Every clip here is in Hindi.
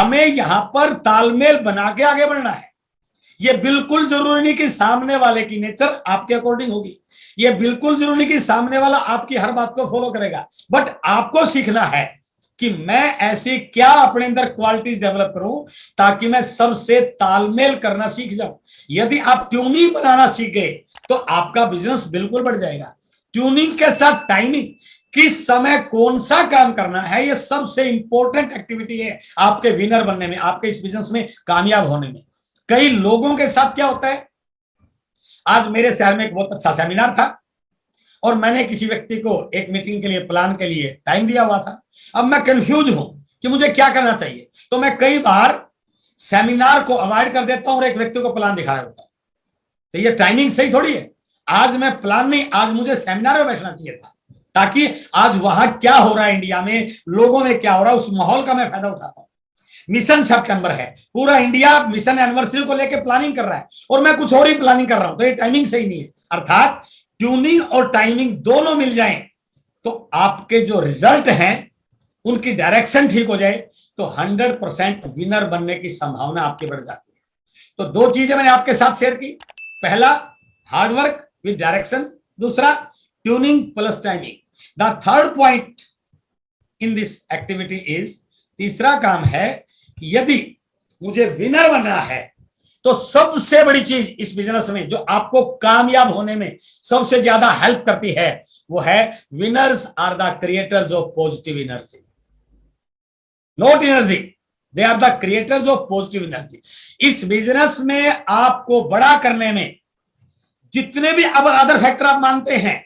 हमें यहां पर तालमेल बना के आगे बढ़ना है। ये बिल्कुल जरूरी नहीं कि सामने वाले की नेचर आपके अकॉर्डिंग होगी, ये बिल्कुल जरूरी नहीं कि सामने वाला आपकी हर बात को फॉलो करेगा, बट आपको सीखना है कि मैं ऐसी क्या अपने अंदर क्वालिटीज डेवलप करूं ताकि मैं सबसे तालमेल करना सीख जाऊं। यदि आप ट्यूनिंग बनाना सीख गए तो आपका बिजनेस बिल्कुल बढ़ जाएगा। ट्यूनिंग के साथ टाइमिंग, किस समय कौन सा काम करना है, ये सबसे इंपॉर्टेंट एक्टिविटी है आपके विनर बनने में, आपके इस बिजनेस में कामयाब होने में। कई लोगों के साथ क्या होता है, आज मेरे शहर में एक बहुत अच्छा सेमिनार था और मैंने किसी व्यक्ति को एक मीटिंग के लिए, प्लान के लिए टाइम दिया हुआ था। अब मैं कंफ्यूज हूं कि मुझे क्या करना चाहिए, तो मैं कई बार सेमिनार को अवॉइड कर देता हूं और एक व्यक्ति को प्लान दिखा रहा होता हूं। तो ये टाइमिंग सही थोड़ी है। आज मैं प्लान नहीं, आज मुझे सेमिनार में बैठना चाहिए था ताकि आज वहां क्या हो रहा है, इंडिया में लोगों में क्या हो रहा है, उस माहौल का मैं फायदा उठाता हूं। मिशन सितंबर है, पूरा इंडिया मिशन एनिवर्सरी को लेकर प्लानिंग कर रहा है और मैं कुछ और ही प्लानिंग कर रहा हूं, तो ये टाइमिंग सही नहीं है। अर्थात ट्यूनिंग और टाइमिंग दोनों मिल जाएं तो आपके जो रिजल्ट हैं उनकी डायरेक्शन ठीक हो जाए तो 100% विनर बनने की संभावना आपकी बढ़ जाती है। तो दो चीजें मैंने आपके साथ शेयर की, पहला हार्डवर्क विद डायरेक्शन, दूसरा tuning plus timing. The third point in this activity is, तीसरा काम है कि यदि मुझे विनर बनना है तो सबसे बड़ी चीज इस बिजनेस में जो आपको कामयाब होने में सबसे ज्यादा हेल्प करती है वो है, winners are the creators of positive energy, not energy, they are the creators of positive energy. इस बिजनेस में आपको बड़ा करने में जितने भी अब अदर फैक्टर आप मानते हैं,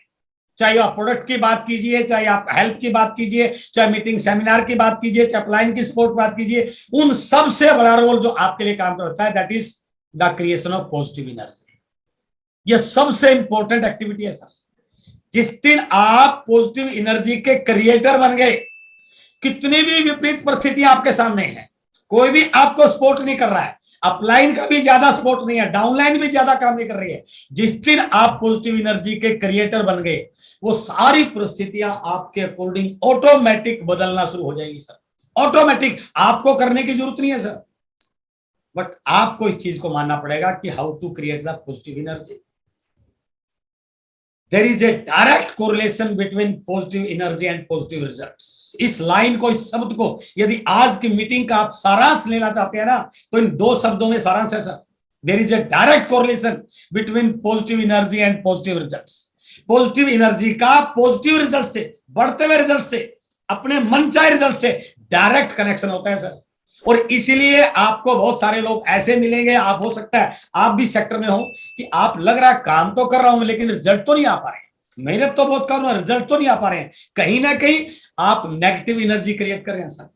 चाहे आप प्रोडक्ट की बात कीजिए, चाहे आप हेल्प की बात कीजिए, चाहे मीटिंग सेमिनार की बात कीजिए, चाहे अपलाइन की सपोर्ट बात कीजिए, उन सबसे बड़ा रोल जो आपके लिए काम करता है that is the creation of positive energy. यह सबसे इंपॉर्टेंट एक्टिविटी है सर। जिस दिन आप पॉजिटिव एनर्जी के क्रिएटर बन गए, कितनी भी विपरीत परिस्थितियां आपके सामने हैं, कोई भी आपको सपोर्ट नहीं कर रहा है, अपलाइन का भी ज्यादा सपोर्ट नहीं है, डाउनलाइन भी ज्यादा काम नहीं कर रही है, जिस दिन आप पॉजिटिव एनर्जी के क्रिएटर बन गए वो सारी परिस्थितियां आपके अकॉर्डिंग ऑटोमेटिक बदलना शुरू हो जाएंगी सर। ऑटोमेटिक, आपको करने की जरूरत नहीं है सर, बट आपको इस चीज को मानना पड़ेगा कि how to create the positive energy. There is a direct correlation between positive energy and positive results. इस लाइन को, इस शब्द को, यदि आज की मीटिंग का आप सारांश लेना चाहते हैं ना, तो इन दो शब्दों में सारांश है sir. There is a direct correlation between positive energy and positive results. Positive energy का पॉजिटिव रिजल्ट से, बढ़ते हुए रिजल्ट से, अपने मन चाहे रिजल्ट से डायरेक्ट कनेक्शन होता है सर। और इसीलिए आपको बहुत सारे लोग ऐसे मिलेंगे, आप हो सकता है आप भी सेक्टर में हो कि आप लग रहा है काम तो कर रहा हूं लेकिन रिजल्ट तो नहीं आ पा रहे, मेहनत तो बहुत कर रहा हूं, रिजल्ट तो नहीं आ पा रहे हैं। कहीं ना कहीं आप नेगेटिव एनर्जी क्रिएट कर रहे हैं सर।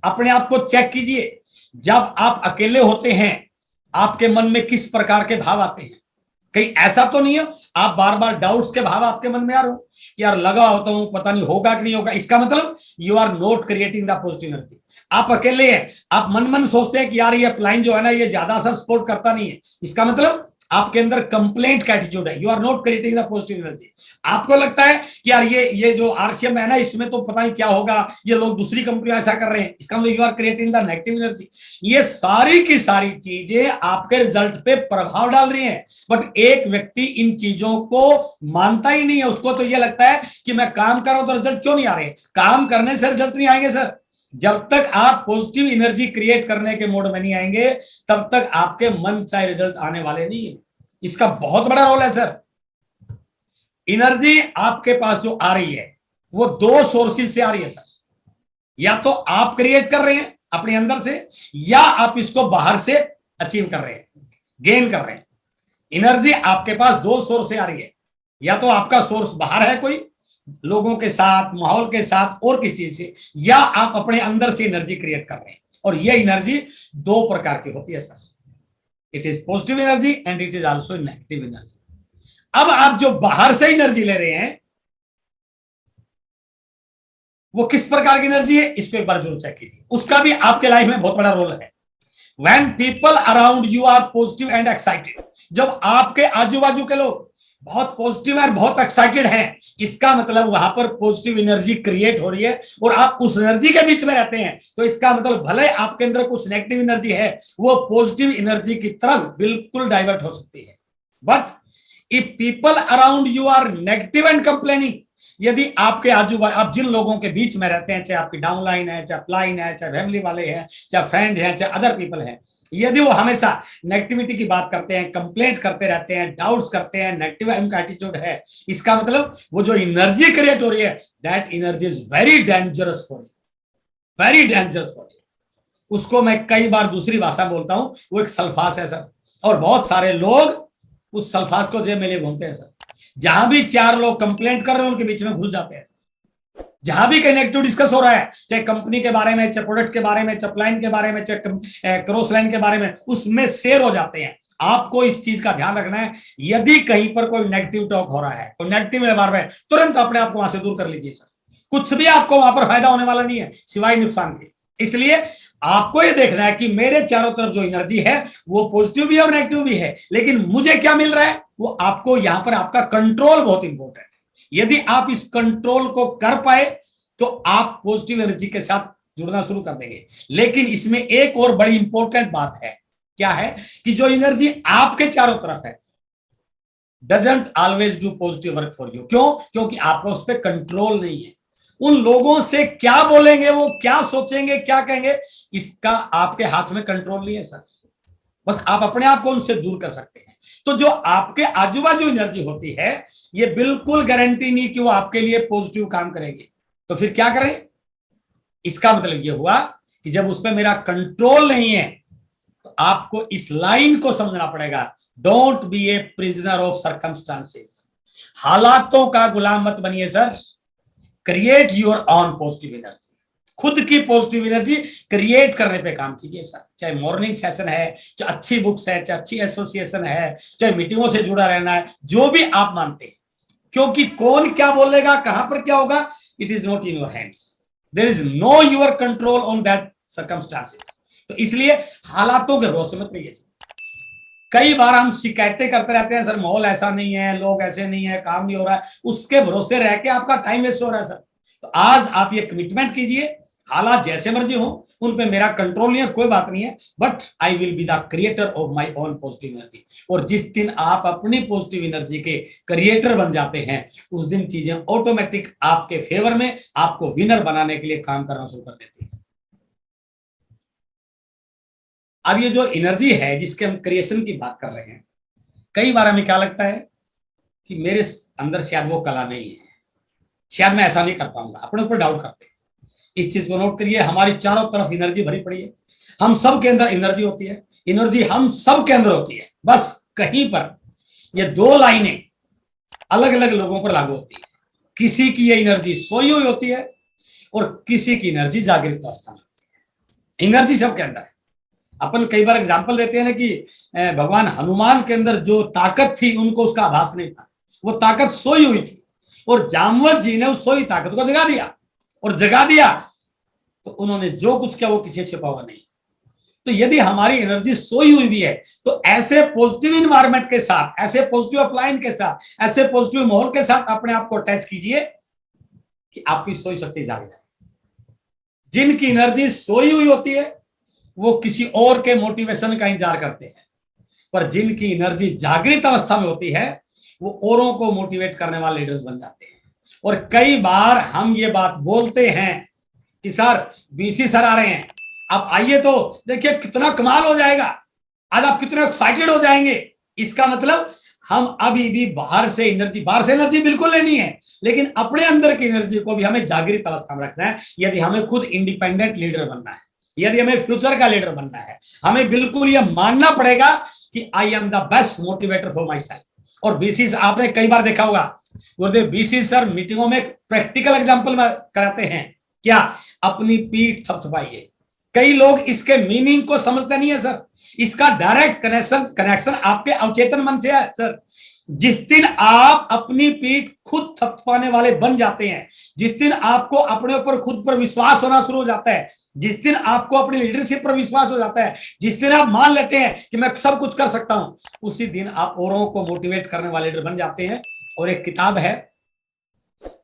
अपने आप को चेक कीजिए, जब आप अकेले होते हैं आपके मन में किस प्रकार के भाव आते हैं। कहीं ऐसा तो नहीं है आप बार बार डाउट्स के भाव आपके मन में आ रहे हो, यार लगा होता हूं पता नहीं होगा कि नहीं होगा, इसका मतलब you are not creating the positive energy. आप अकेले हैं, आप मन मन सोचते हैं कि यार ये अपलाइन जो है ना ये ज्यादा सा सपोर्ट करता नहीं है, इसका मतलब आपके अंदर कंप्लेंट का एटीट्यूड है, you are not creating the positive energy. आपको लगता है कि यार ये जो आरसीएम है ना इसमें तो पता नहीं क्या होगा, ये लोग दूसरी कंपनी ऐसा कर रहे हैं, इसका मतलब you are creating the negative energy. ये सारी की सारी चीजें आपके रिजल्ट पे प्रभाव डाल रही हैं, बट एक व्यक्ति इन चीजों को मानता ही नहीं है। उसको तो ये लगता है कि मैं काम कर रहा हूं तो रिजल्ट क्यों नहीं आ रहे। काम करने से रिजल्ट नहीं आएंगे सर। जब तक आप पॉजिटिव एनर्जी क्रिएट करने के मोड में नहीं आएंगे तब तक आपके मन चाहे रिजल्ट आने वाले नहीं है। इसका बहुत बड़ा रोल है सर। एनर्जी आपके पास जो आ रही है वो दो सोर्सेज से आ रही है सर, या तो आप क्रिएट कर रहे हैं अपने अंदर से, या आप इसको बाहर से अचीव कर रहे हैं, गेन कर रहे हैं। एनर्जी आपके पास दो सोर्स से आ रही है, या तो आपका सोर्स बाहर है कोई, लोगों के साथ, माहौल के साथ और किसी चीज से, या आप अपने अंदर से एनर्जी क्रिएट कर रहे हैं। और ये एनर्जी दो प्रकार की होती है sir, it is positive energy and it is also negative energy. अब आप जो बाहर से एनर्जी ले रहे हैं वो किस प्रकार की एनर्जी है, इसको एक बार जरूर चेक कीजिए, उसका भी आपके लाइफ में बहुत बड़ा रोल है। When people around you are positive and excited, जब आपके आजू बाजू के लोग बहुत पॉजिटिव है, बहुत एक्साइटेड है, इसका मतलब वहां पर पॉजिटिव एनर्जी क्रिएट हो रही है और आप उस एनर्जी के बीच में रहते हैं, तो इसका मतलब भले आपके अंदर कुछ नेगेटिव एनर्जी है, वो पॉजिटिव एनर्जी की तरफ बिल्कुल डाइवर्ट हो सकती है। But if people around you are negative and complaining, यदि आपके आजू बाजू आप जिन लोगों के बीच में रहते हैं, चाहे आपकी डाउनलाइन है, चाहे अपलाइन है, चाहे फैमिली वाले हैं, चाहे फ्रेंड हैं, चाहे अदर पीपल हैं, यदि वो हमेशा नेगेटिविटी की बात करते हैं, कंप्लेंट करते रहते हैं, डाउट्स करते हैं, नेगेटिव उनका एटीट्यूड है, इसका मतलब वो जो एनर्जी क्रिएट हो रही है, that energy is very dangerous for you, very dangerous for you. उसको मैं कई बार दूसरी भाषा बोलता हूं, वो एक सल्फास है सर, और बहुत सारे लोग उस सल्फास को जेब में ले घूमते हैं सर। जहां भी चार लोग कंप्लेंट कर रहे हैं उनके बीच में घुस जाते हैं। जहां भी कनेक्टिव डिस्कस हो रहा है, चाहे कंपनी के बारे में, चाहे प्रोडक्ट के बारे में, चाहे अपलाइन के बारे में, चाहे क्रॉस लाइन के बारे में, उसमें शेयर हो जाते हैं। आपको इस चीज का ध्यान रखना है, यदि कहीं पर कोई नेगेटिव टॉक हो रहा है, कोई नेगेटिव एनवायरनमेंट, तुरंत अपने आप को वहां से दूर कर लीजिए सर। कुछ भी आपको वहां पर फायदा होने वाला नहीं है सिवाय नुकसान के। इसलिए आपको ये देखना है कि मेरे चारों तरफ जो एनर्जी है वो पॉजिटिव भी है और नेगेटिव भी है, लेकिन मुझे क्या मिल रहा है, वो आपको यहां पर आपका कंट्रोल बहुत इंपॉर्टेंट है। यदि आप इस कंट्रोल को कर पाए तो आप पॉजिटिव एनर्जी के साथ जुड़ना शुरू कर देंगे। लेकिन इसमें एक और बड़ी इंपॉर्टेंट बात है, क्या है कि जो एनर्जी आपके चारों तरफ है doesn't always do positive work for you. क्यों? क्योंकि आपका उस पर कंट्रोल नहीं है। उन लोगों से क्या बोलेंगे, वो क्या सोचेंगे, क्या कहेंगे, इसका आपके हाथ में कंट्रोल नहीं है सर। बस आप अपने आप को उनसे दूर कर सकते हैं। तो जो आपके आजू बाजू एनर्जी होती है, ये बिल्कुल गारंटी नहीं कि वो आपके लिए पॉजिटिव काम करेंगे। तो फिर क्या करें? इसका मतलब ये हुआ कि जब उस पर मेरा कंट्रोल नहीं है, तो आपको इस लाइन को समझना पड़ेगा, don't be A prisoner of circumstances. हालातों का गुलाम मत बनिए sir, create your on positive energy. खुद की पॉजिटिव एनर्जी क्रिएट करने पे काम कीजिए सर। चाहे मॉर्निंग सेशन है, चाहे अच्छी बुक्स है, चाहे अच्छी एसोसिएशन है, चाहे मीटिंगों से जुड़ा रहना है, जो भी आप मानते हैं। क्योंकि कौन क्या बोलेगा, कहां पर क्या होगा, it is not in your hands, there is no your control on that circumstances. तो इसलिए हालातों के भरोसे मत रहिए। कई बार हम शिकायतें करते रहते हैं, सर माहौल ऐसा नहीं है, लोग ऐसे नहीं है, काम नहीं हो रहा है, उसके भरोसे रह के आपका टाइम वेस्ट हो रहा है सर। तो आज आप ये कमिटमेंट कीजिए, हालात जैसे मर्जी हो उन पे मेरा कंट्रोल नहीं है, कोई बात नहीं है, but I will be the creator of my own positive energy. और जिस दिन आप अपनी पॉजिटिव एनर्जी के क्रिएटर बन जाते हैं, उस दिन चीजें ऑटोमेटिक आपके फेवर में, आपको विनर बनाने के लिए काम करना शुरू कर देती है। अब ये जो एनर्जी है जिसके हम क्रिएशन की बात कर रहे हैं, कई बार हमें क्या लगता है कि मेरे अंदर शायद वो कला नहीं है, शायद मैं ऐसा नहीं कर पाऊंगा, अपने ऊपर डाउट करते हैं। इस चीज को नोट करिए, हमारी चारों तरफ एनर्जी भरी पड़ी है, हम सब के अंदर एनर्जी होती है, एनर्जी हम सब के अंदर होती है। बस कहीं पर ये दो लाइनें अलग अलग लोगों पर लागू होती है। किसी की ये एनर्जी सोई हुई होती है और किसी की एनर्जी जागृत अवस्था में होती है। एनर्जी सबके अंदर है। अपन कई बार एग्जाम्पल देते हैं ना कि भगवान हनुमान के अंदर जो ताकत थी उनको उसका आभास नहीं था, वो ताकत सोई हुई थी, और जामवंत जी ने उस सोई ताकत को जगा दिया, और जगा दिया तो उन्होंने जो कुछ किया वो किसी छिपा हुआ नहीं। तो यदि हमारी एनर्जी सोई हुई भी है, तो ऐसे पॉजिटिव इन्वायरमेंट के साथ, ऐसे पॉजिटिव अपलाइन के साथ, ऐसे पॉजिटिव माहौल के साथ अपने आप को अटैच कीजिए कि आपकी सोई शक्ति जाग जाए। जिनकी एनर्जी सोई हुई होती है वो किसी और के मोटिवेशन का इंतजार करते हैं, पर जिनकी एनर्जी जागृत अवस्था में होती है वो औरों को मोटिवेट करने वाले लीडर्स बन जाते हैं। और कई बार हम ये बात बोलते हैं कि सर बीसी सर आ रहे हैं, आप आइए तो देखिए कितना कमाल हो जाएगा, आज आप कितने एक्साइटेड हो जाएंगे। इसका मतलब हम अभी भी बाहर से एनर्जी बिल्कुल लेनी है, लेकिन अपने अंदर की एनर्जी को भी हमें जागृत अवस्था में रखना है। यदि हमें खुद इंडिपेंडेंट लीडर बनना है, यदि हमें फ्यूचर का लीडर बनना है, हमें बिल्कुल यह मानना पड़ेगा कि I am the best motivator for my self. और बीसी आपने कई बार देखा होगा, गुरुदेव बीसी सर मीटिंगों में प्रैक्टिकल एग्जांपल में कराते हैं, क्या अपनी पीठ थपथपाइए। कई लोग इसके मीनिंग को समझते नहीं है सर। इसका डायरेक्ट कनेक्शन आपके अवचेतन मन से है सर। जिस दिन आप अपनी पीठ खुद थपथपाने वाले बन जाते हैं, जिस दिन आपको अपने ऊपर खुद पर विश्वास होना शुरू हो जाता है, जिस दिन आपको अपनी लीडरशिप पर विश्वास हो जाता है, जिस दिन आप मान लेते हैं कि मैं सब कुछ कर सकता हूं, उसी दिन आप औरों को मोटिवेट करने वाले लीडर बन जाते हैं। और एक किताब है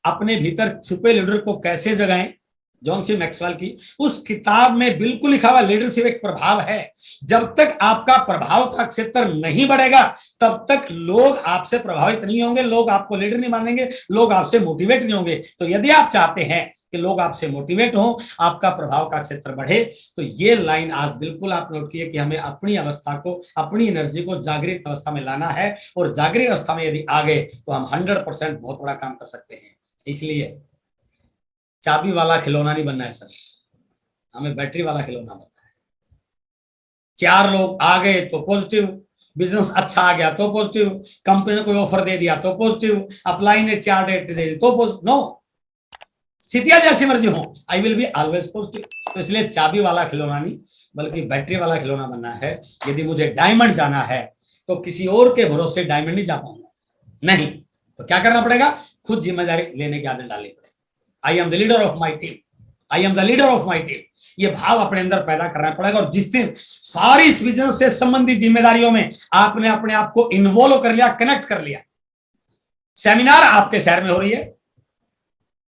अपने भीतर छुपे लीडर को कैसे जगाएं, जॉन सी मैक्सवेल की, उस किताब में बिल्कुल लिखा हुआ लीडरशिप एक प्रभाव है। जब तक आपका प्रभाव का क्षेत्र नहीं बढ़ेगा तब तक लोग आपसे प्रभावित नहीं होंगे, लोग आपको लीडर नहीं मानेंगे, लोग आपसे मोटिवेट नहीं होंगे। तो यदि आप चाहते हैं कि लोग आपसे मोटिवेट हो, आपका प्रभाव का क्षेत्र बढ़े, तो ये लाइन आज बिल्कुल आप नोट किए कि हमें अपनी अवस्था को, अपनी एनर्जी को जागृत अवस्था में लाना है। और जागृत अवस्था में यदि आ गए तो हम 100% बहुत बड़ा काम कर सकते हैं। इसलिए चाबी वाला खिलौना नहीं बनना है सर, हमें बैटरी वाला खिलौना बनना है। 4 लोग आ गए तो पॉजिटिव, बिजनेस अच्छा आ गया तो पॉजिटिव, कंपनी ने कोई ऑफर दे दिया तो पॉजिटिव, अप्लाई ने 4 डेट दे दी तो पॉजिटिव। नो, स्थितियां जैसी मर्जी हो, I will be always positive. तो इसलिए चाबी वाला खिलौना नहीं बल्कि बैटरी वाला खिलौना बनना है। यदि मुझे डायमंड जाना है तो किसी और के भरोसे डायमंड नहीं जा पाऊंगा, नहीं, तो क्या करना पड़ेगा, खुद जिम्मेदारी लेने की आदत डालनी पड़ेगी। I am the leader of my team, I am the leader of my team, ये भाव अपने अंदर पैदा करना पड़ेगा। और जिस दिन सारी इस बिजनेस से संबंधित जिम्मेदारियों में आपने अपने आप को इन्वॉल्व कर लिया, कनेक्ट कर लिया, सेमिनार आपके शहर में हो रही है,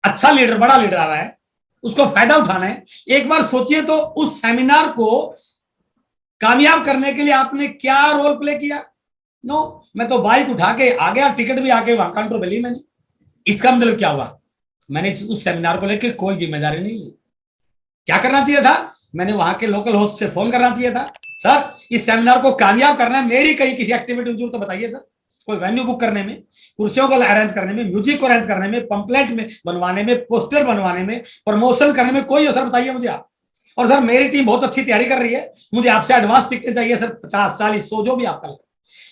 अच्छा लीडर, बड़ा लीडर आ रहा है, उसको फायदा उठाना है। एक बार सोचिए तो उस सेमिनार को कामयाब करने के लिए आपने क्या रोल प्ले किया। नो, मैं तो बाइक उठा के आ गया, टिकट भी आके वहां काउंटर पे ली मैंने। इसका मतलब क्या हुआ, मैंने उस सेमिनार को लेकर कोई जिम्मेदारी नहीं ली। क्या करना चाहिए था, मैंने वहां के लोकल होस्ट से फोन करना चाहिए था, सर इस सेमिनार को कामयाब करना है, मेरी कहीं किसी एक्टिविटी की जरूरत तो बताइए सर, कोई वेन्यू बुक करने में, कुर्सियों को अरेंज करने में, म्यूजिक को अरेंज करने में, पंपलेट में बनवाने में, पोस्टर बनवाने में, प्रमोशन करने में, कोई असर बताइए मुझे आप। और सर मेरी टीम बहुत अच्छी तैयारी कर रही है, मुझे आपसे एडवांस टिकटें चाहिए सर, 50, 40, 100 जो भी आपका लगे।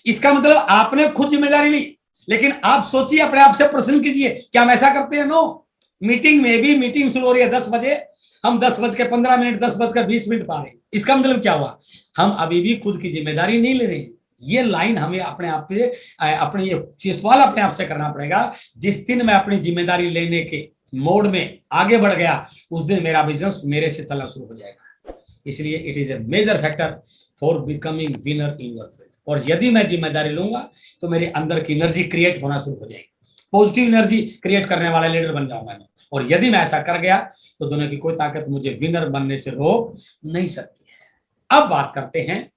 इसका मतलब आपने खुद जिम्मेदारी ली। लेकिन आप सोचिए, अपने आप से प्रश्न कीजिए, क्या हम ऐसा करते हैं? नो, मीटिंग में भी, मीटिंग शुरू हो रही है 10 बजे, हम 10:15, 10:20 पा रहे हैं। इसका मतलब क्या हुआ, हम अभी भी खुद की जिम्मेदारी नहीं ले रहे हैं। ये लाइन हमें अपने आप पे, अपने ये सवाल अपने आप से करना पड़ेगा। जिस दिन मैं अपनी जिम्मेदारी लेने के मोड में आगे बढ़ गया, उस दिन मेरा बिजनेस मेरे से चलना शुरू हो जाएगा। इसलिए it is a major factor for becoming winner in your field. और यदि मैं जिम्मेदारी लूंगा तो मेरे अंदर की एनर्जी क्रिएट होना शुरू हो जाएगी, पॉजिटिव एनर्जी क्रिएट करने वाला लीडर बन जाऊंगा मैं। और यदि मैं ऐसा कर गया तो दुनिया की कोई ताकत मुझे विनर बनने से रोक नहीं सकती है। अब बात करते हैं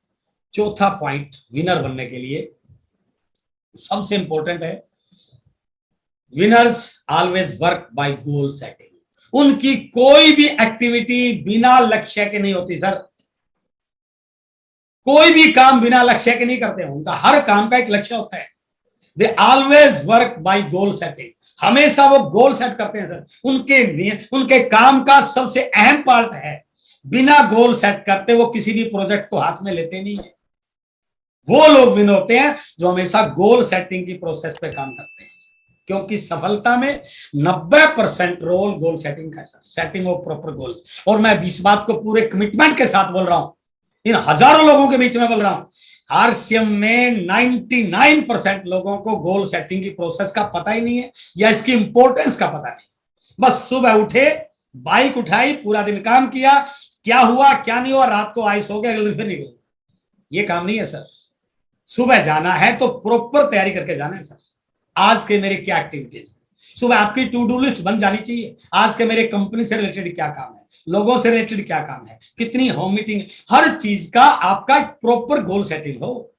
चौथा पॉइंट विनर बनने के लिए, सबसे इंपॉर्टेंट है, winners always work by goal setting. उनकी कोई भी एक्टिविटी बिना लक्ष्य के नहीं होती सर, कोई भी काम बिना लक्ष्य के नहीं करते, उनका हर काम का एक लक्ष्य होता है। They always work by goal setting, हमेशा वो गोल सेट करते हैं सर। उनके काम का सबसे अहम पार्ट है, बिना गोल सेट करते वो किसी भी प्रोजेक्ट को हाथ में लेते नहीं है। वो लोग विन होते हैं जो हमेशा गोल सेटिंग की प्रोसेस पे काम करते हैं, क्योंकि सफलता में 90% रोल गोल सेटिंग का है सर, सेटिंग ऑफ प्रॉपर गोल। और मैं इस बात को पूरे कमिटमेंट के साथ बोल रहा हूं, इन हजारों लोगों के बीच में बोल रहा हूं, आरसीएम में 99% लोगों को गोल सेटिंग की प्रोसेस का पता ही नहीं है, या इसकी इंपॉर्टेंस का पता नहीं। बस सुबह उठे, बाइक उठाई, पूरा दिन काम किया, क्या हुआ क्या नहीं हुआ, रात को आई सो गए, अगले दिन फिर निकल। ये काम नहीं है सर। सुबह जाना है तो प्रॉपर तैयारी करके जाना है सर। आज के मेरे क्या एक्टिविटीज, सुबह आपकी टू डू लिस्ट बन जानी चाहिए। आज के मेरे कंपनी से रिलेटेड क्या काम है, लोगों से रिलेटेड क्या काम है, कितनी होम मीटिंग, हर चीज का आपका प्रॉपर गोल सेटिंग हो।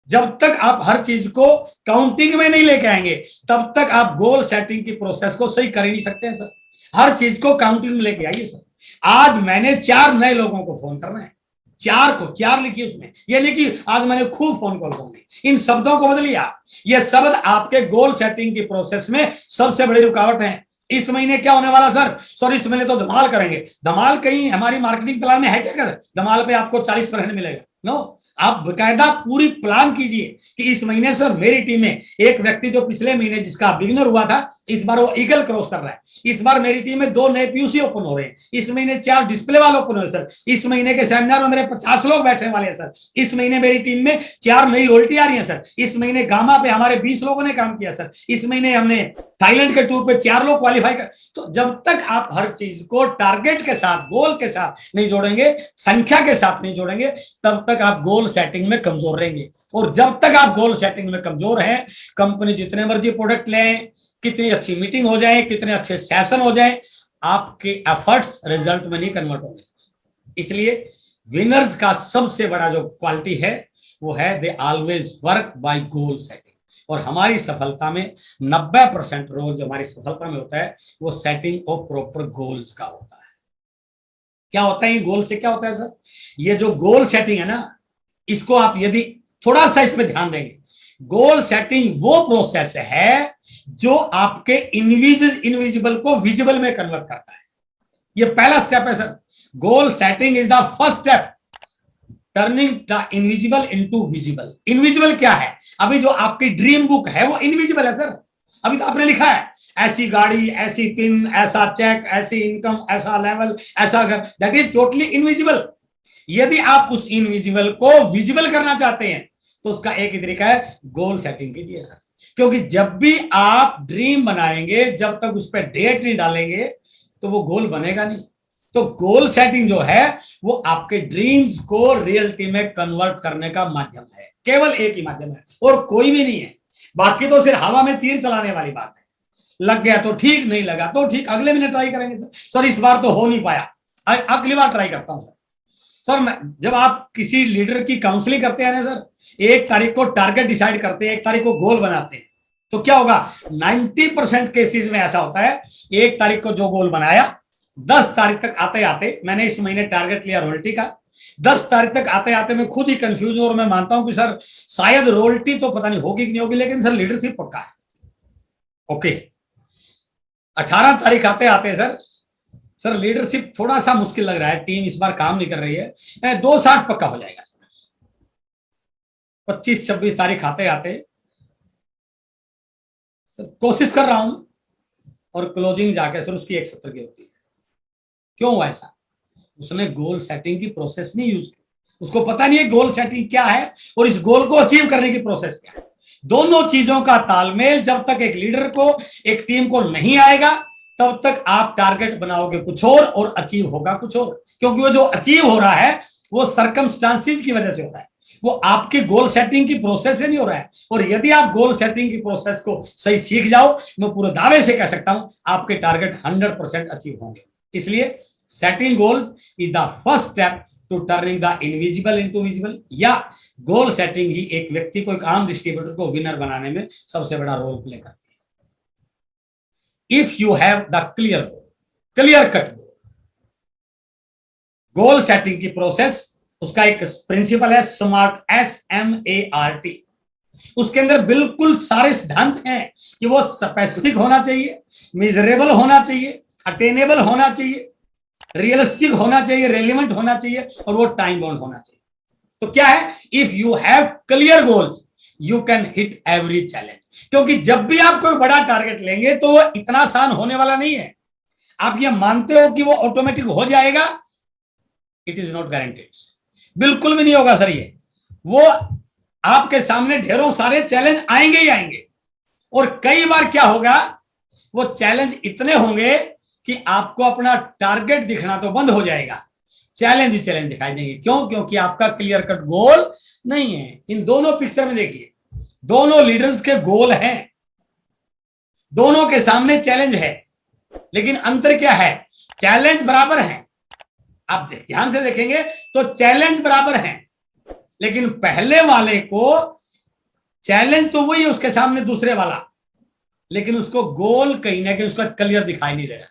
जब तक आप हर चीज को काउंटिंग में नहीं लेके आएंगे तब तक आप गोल सेटिंग की प्रोसेस को सही कर ही नहीं सकते हैं सर। हर चीज को काउंटिंग में लेके आइए सर। आज मैंने 4 नए लोगों को फोन करना है, 4 लिखिए उसमें, ये नहीं कि आज मैंने खूब फोन कॉल करनी, इन शब्दों को बदलिए। ये शब्द आपके गोल सेटिंग की प्रोसेस में सबसे बड़ी रुकावट है। इस महीने क्या होने वाला सर इस महीने तो धमाल करेंगे। धमाल कहीं हमारी मार्केटिंग प्लान में है क्या? धमाल पे आपको 40% मिलेगा, नो, आप बकायदा पूरी प्लान कीजिए कि इस महीने सर मेरी टीम में एक व्यक्ति जो पिछले महीने जिसका बिगिनर हुआ था, इस बार वो ईगल क्रॉस कर रहा है। इस बार मेरी टीम में 2 नए पीयूसी ओपन हो रहे हैं। इस महीने 4 डिस्प्ले वाले ओपन हो रहे सर। इस महीने के सेमिनार में मेरे 50 लोग बैठने वाले हैं सर। इस महीने मेरी टीम में 4 नई रोल्टी आ रही है सर। इस महीने गामा पे हमारे 20 लोगों ने काम किया सर। इस महीने हमने थाईलैंड के टूर पे 4 लोग क्वालिफाई कर। तो जब तक आप हर चीज को टारगेट के साथ, गोल के साथ नहीं जोड़ेंगे, संख्या के साथ नहीं जोड़ेंगे, तब तक आप गोल सेटिंग में कमजोर रहेंगे। और जब तक आप गोल सेटिंग में कमजोर हैं, कंपनी जितने मर्जी प्रोडक्ट ले, कितनी अच्छी मीटिंग हो जाए, कितने अच्छे सेशन हो जाए, आपके एफर्ट्स रिजल्ट में नहीं कन्वर्ट होंगे। इसलिए विनर्स का सबसे बड़ा जो क्वालिटी है वो है they always work by goal setting. और हमारी सफलता में 90% रोल जो हमारी सफलता में होता है वो सेटिंग ऑफ प्रॉपर गोल्स का होता है। क्या होता है ये गोल से, क्या होता है सर? ये जो गोल सेटिंग है ना, इसको आप यदि थोड़ा सा इसमें ध्यान देंगे, गोल सेटिंग वो प्रोसेस है जो आपके इनविजिबल को विजिबल में कन्वर्ट करता है। ये पहला स्टेप है sir. Goal setting is the first step turning the invisible into visible. Invisible क्या है? अभी जो आपकी ड्रीम बुक है वो इनविजिबल है सर। अभी तो आपने लिखा है ऐसी गाड़ी, ऐसी पिन, ऐसा चेक, ऐसी इनकम, ऐसा लेवल, ऐसा घर, दैट इज टोटली इनविजिबल। यदि आप उस इनविजिबल को विजिबल करना चाहते हैं तो उसका एक ही तरीका है, गोल सेटिंग कीजिए सर। क्योंकि जब भी आप ड्रीम बनाएंगे, जब तक उस पर डेट नहीं डालेंगे तो वो गोल बनेगा नहीं। तो गोल सेटिंग जो है वो आपके ड्रीम्स को रियलिटी में कन्वर्ट करने का माध्यम है, केवल एक ही माध्यम है और कोई भी नहीं है। बाकी तो सिर्फ हवा में तीर चलाने वाली बात है। लग गया तो ठीक, नहीं लगा तो ठीक, अगले महीने ट्राई करेंगे सर इस बार तो हो नहीं पाया, अगली बार ट्राई करता हूं सर। जब आप किसी लीडर की काउंसलिंग करते हैं ना सर, 1 तारीख को टारगेट डिसाइड करते हैं, 1 तारीख को गोल बनाते हैं, तो क्या होगा? 90% केसेस में ऐसा होता है, 1 तारीख को जो गोल बनाया, 10 तारीख तक आते आते, मैंने इस महीने टारगेट लिया रॉयल्टी का, 10 तारीख तक आते आते मैं खुद ही कंफ्यूज हूं और मैं मानता हूं कि सर शायद रॉयल्टी तो पता नहीं होगी कि नहीं होगी, लेकिन सर लीडरशिप पक्का है। ओके, 18 तारीख आते आते सर लीडरशिप थोड़ा सा मुश्किल लग रहा है, टीम इस बार काम नहीं कर रही है, 260 पक्का हो जाएगा सर। 25-26 तारीख आते आते सर कोशिश कर रहा हूं और क्लोजिंग जाके सर उसकी 170 की होती है। क्यों ऐसा? उसने गोल सेटिंग की प्रोसेस नहीं यूज की, उसको पता नहीं है गोल सेटिंग क्या है और इस गोल को अचीव करने की प्रोसेस क्या है। दोनों चीजों का तालमेल जब तक एक लीडर को, एक टीम को नहीं आएगा, तब तक आप टारगेट बनाओगे कुछ और अचीव होगा कुछ और। क्योंकि वो जो अचीव हो रहा है वो सर्कमस्टांसिस की वजह से हो रहा है, वो आपके गोल सेटिंग की प्रोसेस से नहीं हो रहा है। और यदि आप गोल सेटिंग की प्रोसेस को सही सीख जाओ, मैं पूरे दावे से कह सकता हूं आपके टारगेट 100% अचीव होंगे। इसलिए setting goals is the first step to turning the invisible into visible, या गोल सेटिंग ही एक व्यक्ति को, एक आम डिस्ट्रीब्यूटर को विनर बनाने में सबसे बड़ा रोल प्ले करती है। If you have the clear goal, clear cut goal, goal setting की प्रोसेस, उसका एक प्रिंसिपल है स्मार्ट, SMART। उसके अंदर बिल्कुल सारे सिद्धांत हैं कि वो स्पेसिफिक होना चाहिए, मेजरेबल होना चाहिए, अटेनेबल होना चाहिए, रियलिस्टिक होना चाहिए, रेलिवेंट होना चाहिए और वो टाइम बाउंड होना चाहिए। तो क्या है? If you have clear goals you can hit every challenge. क्योंकि जब भी आप कोई बड़ा टारगेट लेंगे तो वो इतना आसान होने वाला नहीं है। आप ये मानते हो कि वो ऑटोमेटिक हो जाएगा, इट इज नॉट गारंटेड, बिल्कुल भी नहीं होगा सर। ये वो आपके सामने ढेरों सारे चैलेंज आएंगे ही आएंगे, और कई बार क्या होगा, वो चैलेंज इतने होंगे कि आपको अपना टारगेट दिखना तो बंद हो जाएगा, चैलेंज ही चैलेंज दिखाई देंगे। क्यों? क्योंकि आपका क्लियर कट गोल नहीं है। इन दोनों पिक्चर में देखिए, दोनों लीडर्स के गोल हैं, दोनों के सामने चैलेंज है, लेकिन अंतर क्या है? चैलेंज बराबर है। आप ध्यान से देखेंगे तो चैलेंज बराबर है, लेकिन पहले वाले को चैलेंज तो वही है उसके सामने, दूसरे वाला, लेकिन उसको गोल कहीं ना कहीं उसका क्लियर दिखाई नहीं दे रहा।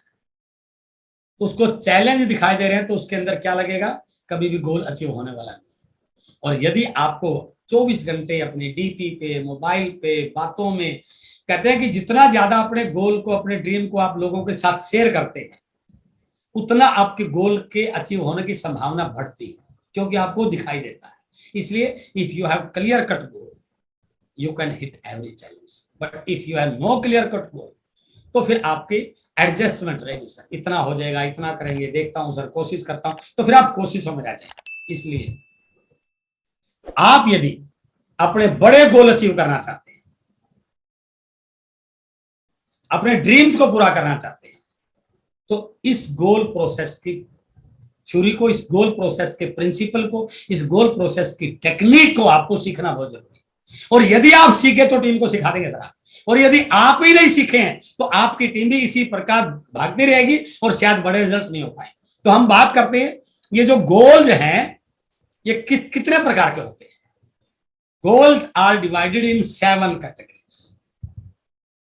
तो उसको चैलेंज दिखाई दे रहे हैं तो उसके अंदर क्या लगेगा? कभी भी गोल अचीव होने वाला नहीं। और यदि आपको 24 घंटे अपने डीपी पे, मोबाइल पे, बातों में, कहते हैं कि जितना ज्यादा अपने गोल को, अपने ड्रीम को आप लोगों के साथ शेयर करते हैं, उतना आपके गोल के अचीव होने की संभावना बढ़ती है, क्योंकि आपको दिखाई देता है। इसलिए if you have clear cut goal you can hit every challenge, but if you have no clear cut goal तो फिर आपकी एडजस्टमेंट रहेगी सर, इतना हो जाएगा, इतना करेंगे, देखता हूं सर, कोशिश करता हूं, तो फिर आप कोशिशों में रह जाएंगे। इसलिए आप यदि अपने बड़े गोल अचीव करना चाहते हैं, अपने ड्रीम्स को पूरा करना चाहते हैं, तो इस गोल प्रोसेस की थ्योरी को, इस गोल प्रोसेस के प्रिंसिपल को, इस गोल प्रोसेस की टेक्निक को आपको सीखना बहुत जरूरी है। और यदि आप सीखे तो टीम को सिखा देंगे सर, और यदि आप ही नहीं सीखे हैं तो आपकी टीम भी इसी प्रकार भागती रहेगी और शायद बड़े रिजल्ट नहीं हो पाए। तो हम बात करते हैं ये जो गोल्स हैं ये कितने प्रकार के होते हैं। Goals are divided in 7 categories.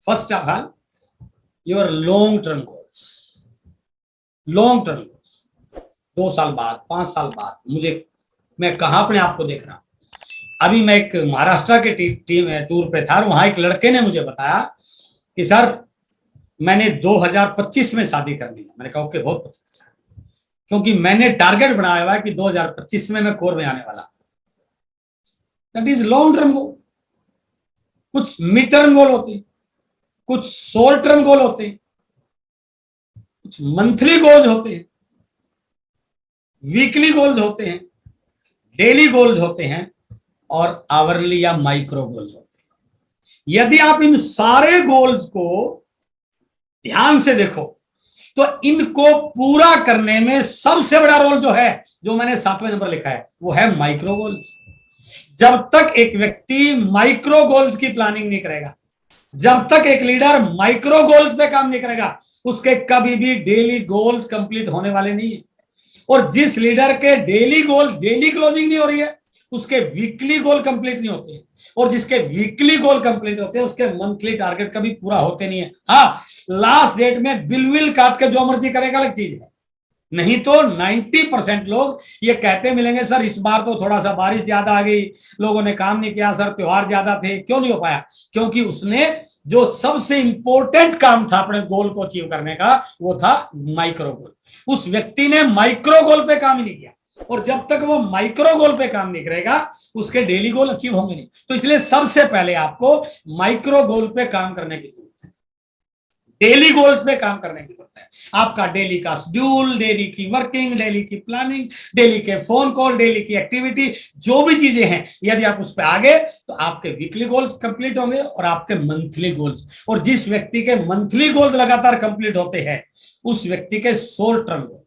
First of all your long term goals. Long term goals 2 साल बाद, 5 साल बाद मैं कहां अपने आप को देख रहा हूं। अभी मैं एक महाराष्ट्र के टीम टूर पे था, वहां एक लड़के ने मुझे बताया कि सर मैंने 2025 में शादी करनी है। मैंने कहा ओके, बहुत अच्छा, क्योंकि मैंने टारगेट बनाया हुआ है कि 2025 में मैं कोर में आने वाला। दैट इज लॉन्ग टर्म गोल। कुछ मिड टर्म गोल होते हैं, कुछ शॉर्ट टर्म गोल होते हैं, कुछ मंथली गोल्स होते हैं, वीकली गोल्स होते हैं, डेली गोल्स होते हैं और आवरली या माइक्रो गोल्स होते हैं। यदि आप इन सारे गोल्स को ध्यान से देखो तो इनको पूरा करने में सबसे बड़ा रोल जो है, जो मैंने 7वें नंबर लिखा है, वो है माइक्रो गोल्स। जब तक एक व्यक्ति माइक्रो गोल्स की प्लानिंग नहीं करेगा, जब तक एक लीडर माइक्रो गोल्स पे काम नहीं करेगा, उसके कभी भी डेली गोल्स कंप्लीट होने वाले नहीं है। और जिस लीडर के डेली गोल, डेली क्लोजिंग नहीं हो रही है, उसके वीकली गोल कंप्लीट नहीं होते हैं, और जिसके वीकली गोल कंप्लीट होते हैं उसके मंथली टारगेट कभी पूरा होते नहीं है। हाँ, लास्ट डेट में बिल काट के जो मर्जी करेगा अलग चीज है, नहीं तो 90% लोग ये कहते मिलेंगे सर इस बार तो थोड़ा सा बारिश ज्यादा आ गई, लोगों ने काम नहीं किया सर, त्योहार ज्यादा थे, क्यों नहीं हो पाया? क्योंकि उसने जो सबसे इंपॉर्टेंट काम था अपने गोल को अचीव करने का, वो था माइक्रो गोल। उस व्यक्ति ने माइक्रो गोल पे काम ही नहीं किया, और जब तक वो माइक्रो गोल पे काम नहीं करेगा उसके डेली गोल अचीव होंगे नहीं। तो इसलिए सबसे पहले आपको माइक्रो गोल पे काम करने की जरूरत है, डेली गोल्स पे काम करने की जरूरत है। आपका डेली का शेड्यूल, डेली की वर्किंग, डेली की प्लानिंग, डेली के फोन कॉल, डेली की एक्टिविटी, जो भी चीजें हैं, यदि आप उस पर आ गए तो आपके वीकली गोल्स कंप्लीट होंगे और आपके मंथली गोल्स। और जिस व्यक्ति के मंथली गोल्स लगातार कंप्लीट होते हैं उस व्यक्ति के short term goal.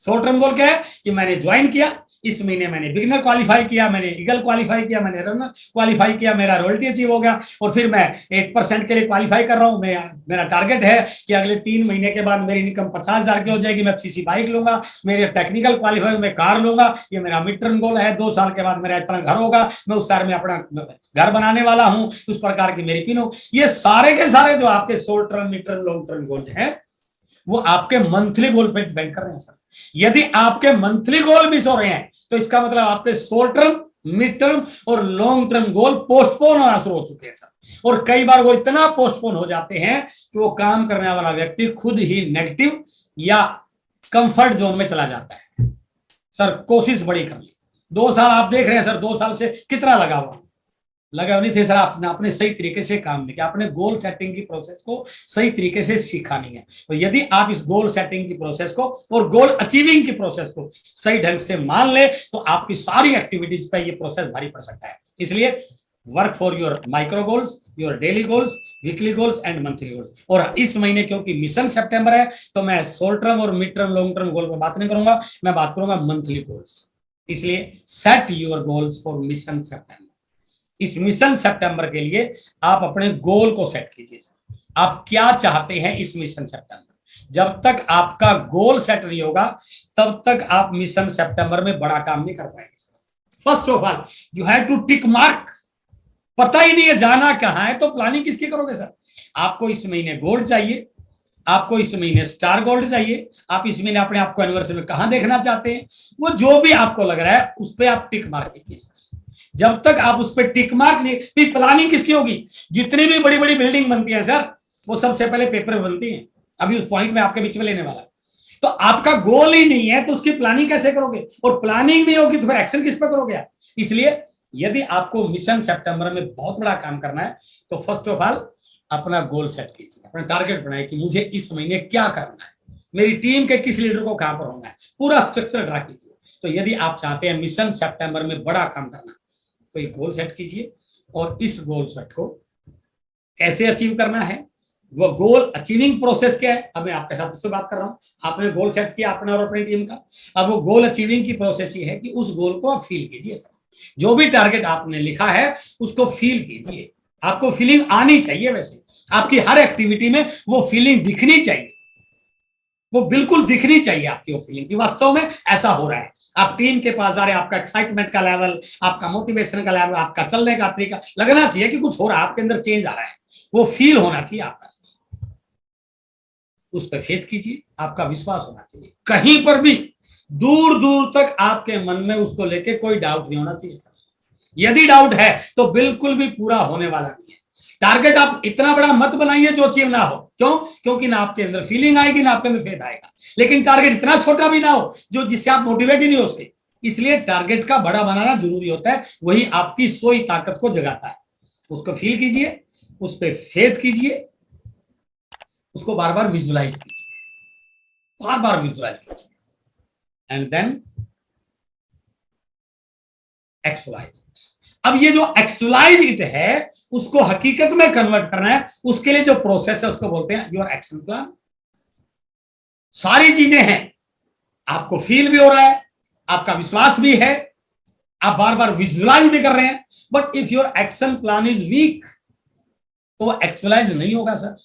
Short term goal क्या है कि मैंने ज्वाइन किया, इस महीने मैंने बिगिनर क्वालिफाई किया, मैंने ईगल क्वालिफाई किया, मैंने रनर क्वालिफाई किया, मेरा रॉयल्टी अचीव हो गया, और फिर मैं 8% के लिए क्वालिफाई कर रहा हूं। मेरा टारगेट है कि अगले 3 महीने के बाद मेरी इनकम 50,000 की हो जाएगी, मैं अच्छी सी बाइक लूंगा, मेरे टेक्निकल क्वालिफाई में कार लूंगा। ये मेरा मिड टर्म गोल है। 2 साल के बाद मेरा इतना घर होगा, मैं उस शहर में अपना घर बनाने वाला हूं, उस प्रकार की मेरी पिन हो। ये सारे के सारे जो आपके short term, mid term, long term goals हैं वो आपके मंथली गोल पे डिपेंड कर रहे हैं सर। यदि आपके मंथली गोल मिस हो रहे हैं तो इसका मतलब आपके शॉर्ट टर्म, मिड टर्म और लॉन्ग टर्म गोल पोस्टपोन होना शुरू हो चुके हैं सर। और कई बार वो इतना पोस्टपोन हो जाते हैं कि वो काम करने वाला व्यक्ति खुद ही नेगेटिव या कंफर्ट जोन में चला जाता है। सर कोशिश बड़ी कर ली, 2 साल आप देख रहे हैं सर, 2 साल से कितना लगा नहीं थे सर, आपने अपने सही तरीके से काम नहीं किया, आपने गोल सेटिंग की प्रोसेस को सही तरीके से सीखा नहीं है। तो यदि आप इस गोल सेटिंग की प्रोसेस को और गोल अचीविंग की प्रोसेस को सही ढंग से मान ले तो आपकी सारी एक्टिविटीज पे ये प्रोसेस भारी पड़ सकता है। इसलिए work for your micro goals, your daily goals, weekly goals and monthly goals. और इस महीने क्योंकि मिशन सितंबर है तो मैं शॉर्ट टर्म और mid term, long term goal पर बात नहीं करूंगा, मैं बात करूंगा मंथली गोल्स। इसलिए set your goals for mission September. इस मिशन सितंबर के लिए आप अपने गोल को सेट कीजिए। आप क्या चाहते हैं इस मिशन सितंबर? जब तक आपका गोल सेट नहीं होगा तब तक आप मिशन सितंबर में बड़ा काम नहीं कर पाएंगे। First of all you have to tick mark. पता ही नहीं है जाना कहां है तो प्लानिंग किसकी करोगे सर? आपको इस महीने गोल्ड चाहिए, आपको इस महीने स्टार गोल्ड चाहिए, आप इस महीने अपने आप को एनिवर्सरी में कहां देखना चाहते हैं, वो जो भी आपको लग रहा है उस पर आप टिक मार्क कीजिए सर। जब तक आप उस पर टिक मार्क नहीं, प्लानिंग किसकी होगी? जितनी भी बड़ी बड़ी बिल्डिंग बनती है सर वो सबसे पहले पेपर में बनती है। अभी उस पॉइंट में आपके बीच में लेने वाला। तो आपका गोल ही नहीं है तो उसकी प्लानिंग कैसे करोगे, और प्लानिंग नहीं होगी तो फिर एक्शन किस पर करोगे। इसलिए यदि आपको मिशन सितंबर में बहुत बड़ा काम करना है तो फर्स्ट ऑफ ऑल अपना गोल सेट कीजिए, अपना टारगेट बनाए कि मुझे इस महीने क्या करना है, मेरी टीम के किस लीडर को कहां पर होना है, पूरा स्ट्रक्चर ड्रा कीजिए। तो यदि आप चाहते हैं मिशन सितंबर में बड़ा काम करना तो एक गोल सेट कीजिए, और इस गोल सेट को कैसे अचीव करना है, वो गोल अचीविंग प्रोसेस क्या है, अब मैं आपके साथ उससे बात कर रहा हूं। आपने गोल सेट किया अपना और अपनी टीम का, अब वो गोल अचीविंग की प्रोसेस ये है कि उस गोल को आप फील कीजिए। जो भी टारगेट आपने लिखा है उसको फील कीजिए, आपको फीलिंग आनी चाहिए। वैसे आपकी हर एक्टिविटी में वो फीलिंग दिखनी चाहिए, वो बिल्कुल दिखनी चाहिए आपकी वो फीलिंग की वास्तव में ऐसा हो रहा है। आप टीम के पास जा रहे हैं, आपका एक्साइटमेंट का लेवल, आपका मोटिवेशन का लेवल, आपका चलने का तरीका लगना चाहिए कि कुछ हो रहा है, आपके अंदर चेंज आ रहा है, वो फील होना चाहिए आपका। उस पर फेथ कीजिए, आपका विश्वास होना चाहिए, कहीं पर भी दूर दूर तक आपके मन में उसको लेके कोई डाउट नहीं होना चाहिए। यदि डाउट है तो बिल्कुल भी पूरा होने वाला नहीं है। टारगेट आप इतना बड़ा मत बनाइए जो अचीव ना हो, क्यों? क्योंकि ना आपके अंदर फीलिंग आएगी ना आपके अंदर फेथ आएगा। लेकिन टारगेट इतना छोटा भी ना हो जो जिससे आप मोटिवेट ही नहीं हो उसके। इसलिए टारगेट का बड़ा बनाना जरूरी होता है, वही आपकी सोई ताकत को जगाता है। उसको फील कीजिए, उस पर फेथ कीजिए, उसको बार बार विजुअलाइज कीजिए, बार बार विजुअलाइज कीजिए, एंड देन एक्चुअलाइज। अब ये जो एक्चुअलाइज इट है उसको हकीकत में कन्वर्ट करना है, उसके लिए जो प्रोसेस है उसको बोलते हैं योर एक्शन प्लान। सारी चीजें हैं, आपको फील भी हो रहा है, आपका विश्वास भी है, आप बार बार विजुअलाइज भी कर रहे हैं, but if your action plan is weak तो एक्चुअलाइज नहीं होगा सर।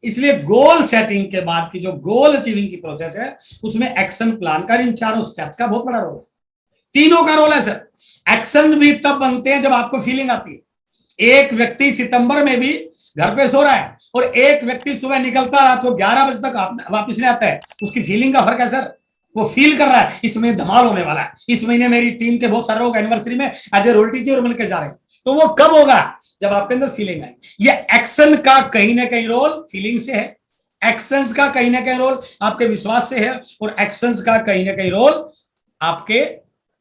इसलिए गोल सेटिंग के बाद की जो गोल अचीविंग की प्रोसेस है उसमें एक्शन प्लान का, इन चारों स्टेप्स का बहुत बड़ा रोल है, तीनों का रोल है सर। एक्शन भी तब बनते हैं जब आपको फीलिंग आती है। एक व्यक्ति सितंबर में भी घर पे सो रहा है और एक व्यक्ति सुबह निकलता रात को 11 बजे तक वापस नहीं आता है, उसकी फीलिंग का फर्क है सर। वो फील कर रहा है इस महीने धमाल होने वाला है, इस महीने मेरी टीम के बहुत सारे लोग एनिवर्सरी में एज ए रोल टीचर मिलकर जा रहे हैं। तो वो कब होगा? जब आपके अंदर फीलिंग आए। ये एक्शन का कहीं ना कहीं रोल फीलिंग से है, एक्शंस का कहीं ना कहीं रोल आपके विश्वास से है, और एक्शंस का कहीं ना कहीं रोल आपके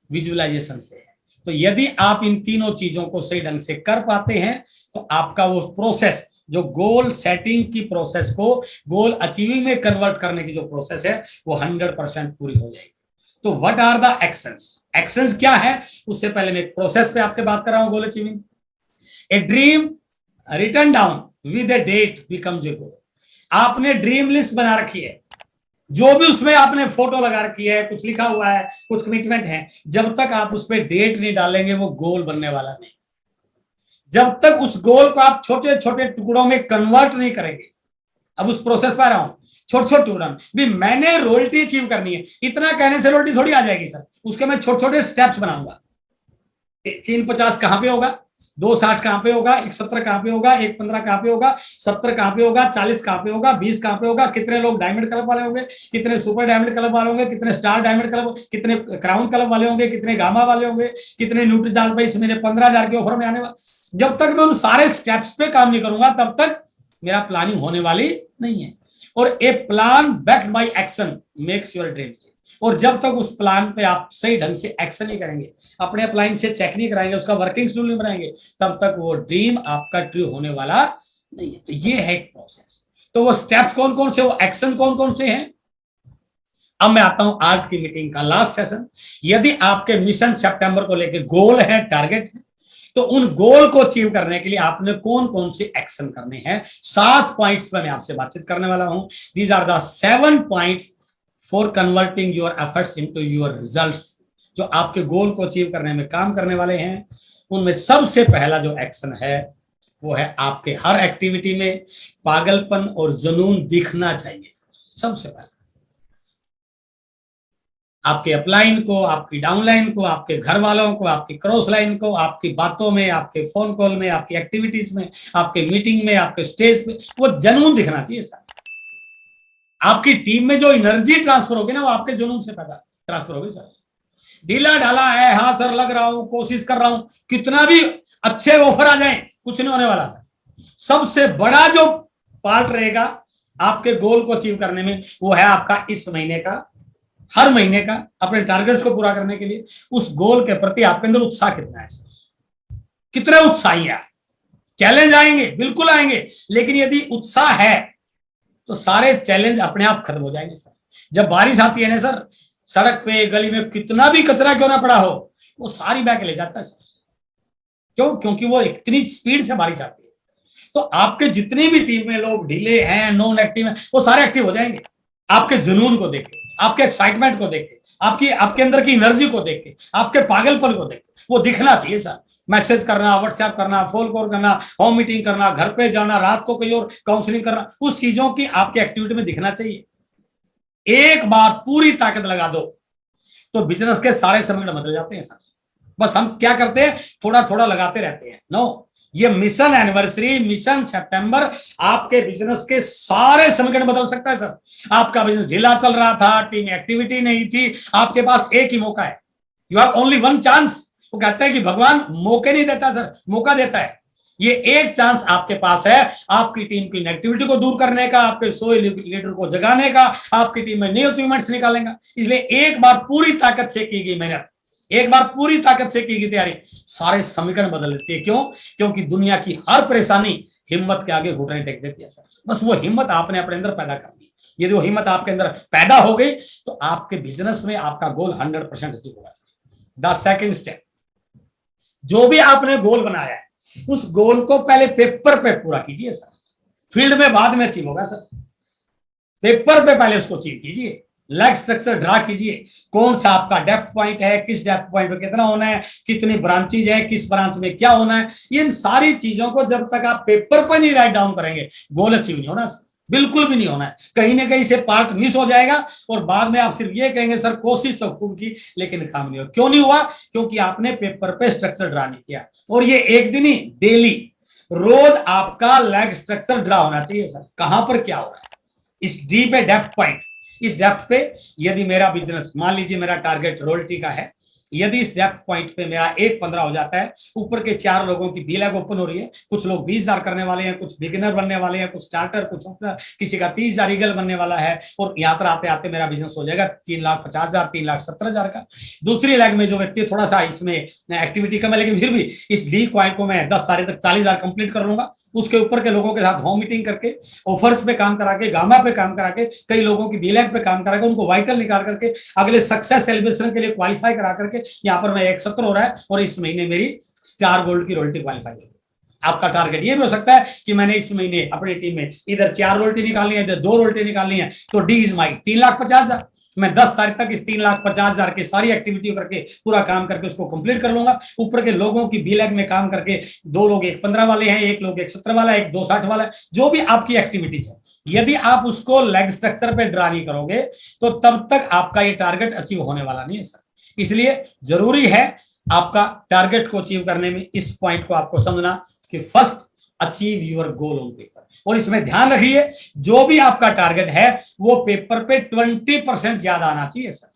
विजुअलाइजेशन से है। तो यदि आप इन तीनों चीजों को सही ढंग से कर पाते हैं तो आपका वो प्रोसेस, जो गोल सेटिंग की प्रोसेस को गोल अचीविंग में कन्वर्ट करने की जो प्रोसेस है वो 100% पूरी हो जाएगी। तो what are the actions? Actions क्या है उससे पहले मैं एक प्रोसेस पे आपके बात कर रहा हूं। Goal achieving, a dream written down with a date becomes a goal. आपने ड्रीम लिस्ट बना रखी है, जो भी उसमें आपने फोटो लगा रखी है, कुछ लिखा हुआ है, कुछ कमिटमेंट है, जब तक आप उस पर डेट नहीं डालेंगे वो गोल बनने वाला नहीं। जब तक उस गोल को आप छोटे छोटे टुकड़ों में कन्वर्ट नहीं करेंगे, अब उस प्रोसेस पर रहा हूं, छोटे छोटे टुकड़ा भी मैंने रॉयल्टी अचीव करनी है, इतना कहने से रॉयल्टी थोड़ी आ जाएगी सर। उसके मैं छोटे छोटे स्टेप्स बनाऊंगा। 350 कहां पे होगा, 260 कहां पे होगा, 170 कहां पे होगा, 115 कहां पे होगा, 70 कहां पे होगा, 40 कहां पे होगा, 20 कहां पे होगा, कितने लोग डायमंड क्लब वाले होंगे, कितने सुपर डायमंड क्लब वाले होंगे, कितने स्टार डायमंड क्लब, कितने क्राउन क्लब वाले होंगे, कितने गामा वाले होंगे, कितने न्यूट्रीजाल भाई इस महीने 15,000 के ऑफर में आने वाले। जब तक मैं उन सारे स्टेप्स पे काम नहीं करूंगा तब तक मेरा प्लानिंग होने वाली नहीं है। और a plan backed by action makes your dreams. और जब तक उस प्लान पे आप सही ढंग से एक्शन नहीं करेंगे, अपने प्लान से चेक नहीं कराएंगे, उसका वर्किंग शेड्यूल नहीं बनाएंगे, तब तक वो ड्रीम आपका ट्रू होने वाला नहीं है। तो ये है एक प्रोसेस। तो वो स्टेप्स कौन कौन से, वो एक्शन कौन कौन से हैं? अब मैं आता हूं आज की मीटिंग का लास्ट सेशन। यदि आपके मिशन सितंबर को लेकर गोल है, टारगेट है, तो उन गोल को अचीव करने के लिए आपने कौन कौन से एक्शन करने हैं, 7 पॉइंट्स पर मैं आपसे बातचीत करने वाला हूं। These are the 7 points for converting your efforts into your results, जो आपके गोल को अचीव करने में काम करने वाले हैं। उनमें सबसे पहला जो एक्शन है वो है आपके हर एक्टिविटी में पागलपन और जुनून दिखना चाहिए। सबसे पहला आपके अपलाइन को, आपकी डाउनलाइन को, आपके घर वालों को, आपकी क्रॉस लाइन को, आपकी बातों में, आपके फोन कॉल में, आपकी एक्टिविटीज में, आपके मीटिंग में, आपके स्टेज पे वो जुनून दिखना चाहिए सर। आपकी टीम में जो एनर्जी ट्रांसफर होगी ना वो आपके जुनून से पैदा ट्रांसफर होगी सर। ढीला ढाला है, हाँ सर लग रहा हूं, कोशिश कर रहा हूं, कितना भी अच्छे ऑफर आ जाए कुछ नहीं होने वाला सर। सबसे बड़ा जो पार्ट रहेगा आपके गोल को अचीव करने में, वो है आपका इस महीने का, हर महीने का अपने टारगेट्स को पूरा करने के लिए उस गोल के प्रति आपके अंदर उत्साह कितना है, कितने उत्साही है। चैलेंज आएंगे, बिल्कुल आएंगे, लेकिन यदि उत्साह है तो सारे चैलेंज अपने आप खत्म हो जाएंगे सर। जब बारिश आती है ना सर, सड़क पे गली में कितना भी कचरा क्यों ना पड़ा हो, वो सारी बह के ले जाता है सर। क्यों? क्योंकि वो इतनी स्पीड से बारिश आती है। तो आपके जितनी भी टीम में लोग ढीले हैं, नॉन एक्टिव हैं, वो सारे एक्टिव हो जाएंगे आपके जुनून को देख के, आपके एक्साइटमेंट को देख के, आपके अंदर की एनर्जी को देख के, आपके पागलपन को देख के। वो दिखना चाहिए सर। मैसेज करना, व्हाट्सएप करना, फोन कॉल करना, होम मीटिंग करना, घर पे जाना, रात को कहीं और काउंसलिंग करना, उस चीजों की आपके एक्टिविटी में दिखना चाहिए। एक बार पूरी ताकत लगा दो तो बिजनेस के सारे संकट बदल जाते हैं सर। बस हम क्या करते हैं, थोड़ा थोड़ा लगाते रहते हैं। नो, ये मिशन एनिवर्सरी, मिशन सितंबर आपके बिजनेस के सारे समीकरण बदल सकता है सर। आपका बिजनेस ढीला चल रहा था, टीम एक्टिविटी नहीं थी, आपके पास एक ही मौका है। You have only one chance. वो कहता है कि भगवान मौके नहीं देता सर, मौका देता है। ये एक चांस आपके पास है आपकी टीम की नेगेटिविटी को दूर करने का, आपके सोए लीडर को जगाने का, आपकी टीम में न्यू अचीवमेंट्स निकालेगा। इसलिए एक बार पूरी ताकत से की गई मेहनत, एक बार पूरी ताकत से की गई तैयारी सारे समीकरण बदल देती है। क्यों? क्योंकि दुनिया की हर परेशानी हिम्मत के आगे घुटने टेक देती है सर। बस वो हिम्मत आपने अपने अंदर पैदा करनी है। यदि वो हिम्मत आपके अंदर पैदा हो गई तो आपके बिजनेस में आपका गोल 100% अचीव होगा सर। द सेकंड स्टेप, जो भी आपने गोल बनाया है उस गोल को पहले पेपर पे पूरा कीजिए सर। फील्ड में बाद में अचीव होगा सर, पेपर पे पहले उसको अचीव कीजिए। लेग स्ट्रक्चर ड्रा कीजिए, कौन सा आपका डेप्थ पॉइंट है, किस डेप्थ पॉइंट पे कितना होना है, कितनी ब्रांचेज है, किस ब्रांच में क्या होना है। इन सारी चीजों को जब तक आप पेपर पर नहीं राइट डाउन करेंगे गोल अचीव नहीं होना सर, बिल्कुल भी नहीं होना है। कहीं ना कहीं से पार्ट मिस हो जाएगा और बाद में आप सिर्फ ये कहेंगे सर कोशिश तो खूब की लेकिन काम नहीं हुआ। क्यों नहीं हुआ? क्योंकि आपने पेपर पे स्ट्रक्चर ड्रा नहीं किया। और ये एक दिन ही, डेली रोज आपका लेग स्ट्रक्चर ड्रा होना चाहिए सर। कहां पर क्या हो रहा है, इस डी पे डेप्थ पॉइंट, इस डेप्थ पे यदि मेरा बिजनेस, मान लीजिए मेरा टारगेट रॉयल्टी का है, यदि इस डेप्थ पॉइंट पे मेरा 1.15 हो जाता है, ऊपर के 4 लोगों की बी लैग ओपन हो रही है, कुछ लोग 20,000 करने वाले हैं, कुछ बिगिनर बनने वाले हैं, कुछ स्टार्टर, कुछ ओपनर, किसी का 30,000 ईगल बनने वाला है, और यहाँ पर आते आते मेरा बिजनेस हो जाएगा 3,50,000, 3,70,000 का। दूसरी लैग में जो व्यक्ति थोड़ा सा इसमें एक्टिविटी कम है लेकिन फिर भी इस डी पॉइंट को मैं 10 तारीख तक 40,000 कंप्लीट कर लूंगा, उसके ऊपर के लोगों के साथ होम मीटिंग करके, ऑफर्स पे काम करा के, गामा पे काम करा के, कई लोगों की बी लैग पे काम करा के, उनको वाइटल निकाल करके अगले सक्सेस सेलिब्रेशन के लिए क्वालिफाई करा करके यहाँ पर मैं 170 हो रहा है और इस महीने मेरी स्टार गोल्ड की रॉयल्टी क्वालिफाई होगी। आपका टारगेट ये भी हो सकता है कि मैंने इस महीने अपनी टीम में इधर 4 रॉयल्टी निकालनी है, इधर 2 रॉयल्टी निकालनी है, तो डी इज माई 3,50,000। मैं 10 तारीख तक इस 3,50,000 की सारी एक्टिविटी करके पूरा काम करके उसको कंप्लीट कर लूंगा। ऊपर के लोगों की बी लैग में काम करके 2 लोग 1.15 वाले हैं, 1 लोग 1.70 वाला है, 1 2.60 वाला है, जो भी आपकी एक्टिविटीज है, यदि आप उसको लेग स्ट्रक्चर पे ड्रा नहीं करोगे तो तब तक आपका ये टारगेट अचीव होने वाला नहीं है सर। इसलिए जरूरी है आपका टारगेट को अचीव करने में इस पॉइंट को आपको समझना कि first achieve your goal on paper. और इसमें ध्यान रखिए जो भी आपका टारगेट है वो पेपर पे 20% ज्यादा आना चाहिए सर,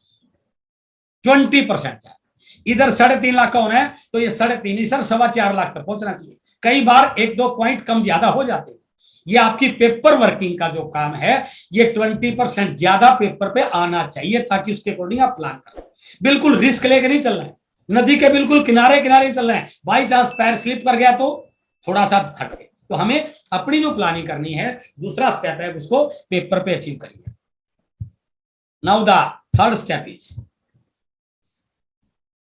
20% ज्यादा। इधर 3.5 लाख का होना है तो ये 3.5 ही सर 4.25 लाख तक पहुंचना चाहिए। कई बार 1-2 पॉइंट कम ज्यादा हो जाते हैं। ये आपकी पेपर वर्किंग का जो काम है ये 20% ज्यादा पेपर पे आना चाहिए ताकि उसके अकॉर्डिंग आप प्लान करें। बिल्कुल रिस्क लेके नहीं चलना है, नदी के बिल्कुल किनारे किनारे चलना है। बाई चांस पैर स्लिप कर गया तो थोड़ा सा हटके। तो हमें अपनी जो प्लानिंग करनी है, दूसरा स्टेप है उसको पेपर पे अचीव करिए। Now the third step is,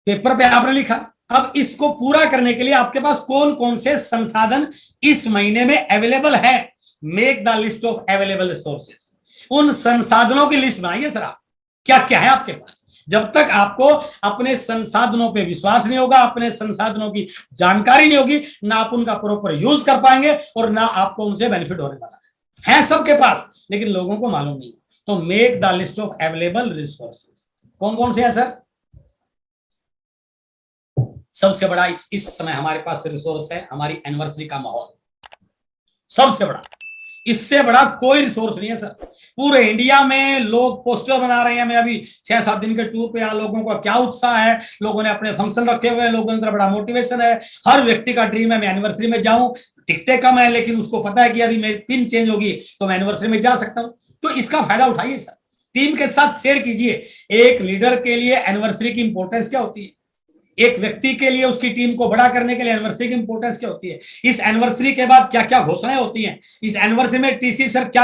paper पे आपने लिखा, अब इसको पूरा करने के लिए आपके पास कौन कौन से संसाधन इस महीने में अवेलेबल है। Make the list of available resources. उन संसाधनों की लिस्ट बनाइए सर आप, क्या क्या है आपके पास। जब तक आपको अपने संसाधनों पे विश्वास नहीं होगा, अपने संसाधनों की जानकारी नहीं होगी, ना आप उनका प्रॉपर यूज कर पाएंगे और ना आपको उनसे बेनिफिट होने वाला है सबके पास लेकिन लोगों को मालूम नहीं है। तो make the list of available resources. कौन कौन से हैं सर? सबसे बड़ा इस समय हमारे पास रिसोर्स है हमारी एनिवर्सरी का माहौल, सबसे बड़ा। इससे बड़ा कोई रिसोर्स नहीं है सर। पूरे इंडिया में लोग पोस्टर बना रहे हैं। मैं अभी 6-7 दिन के टूर पे यहाँ, लोगों का क्या उत्साह है, लोगों ने अपने फंक्शन रखे हुए हैं, लोगों के अंदर बड़ा मोटिवेशन है। हर व्यक्ति का ड्रीम है मैं एनिवर्सरी में जाऊं। टिकटें कम है लेकिन उसको पता है कि यदि मेरी पिन चेंज होगी तो मैं एनिवर्सरी में जा सकता हूं। तो इसका फायदा उठाइए सर, टीम के साथ शेयर कीजिए। एक लीडर के लिए एनिवर्सरी की इंपॉर्टेंस क्या होती है, एक व्यक्ति के लिए उसकी टीम को बड़ा करने के लिए एनिवर्सरी की इंपॉर्टेंस क्या होती है, इस एनिवर्सरी के बाद क्या क्या घोषणाएं होती हैं, इस एनिवर्सरी में टीसी सर क्या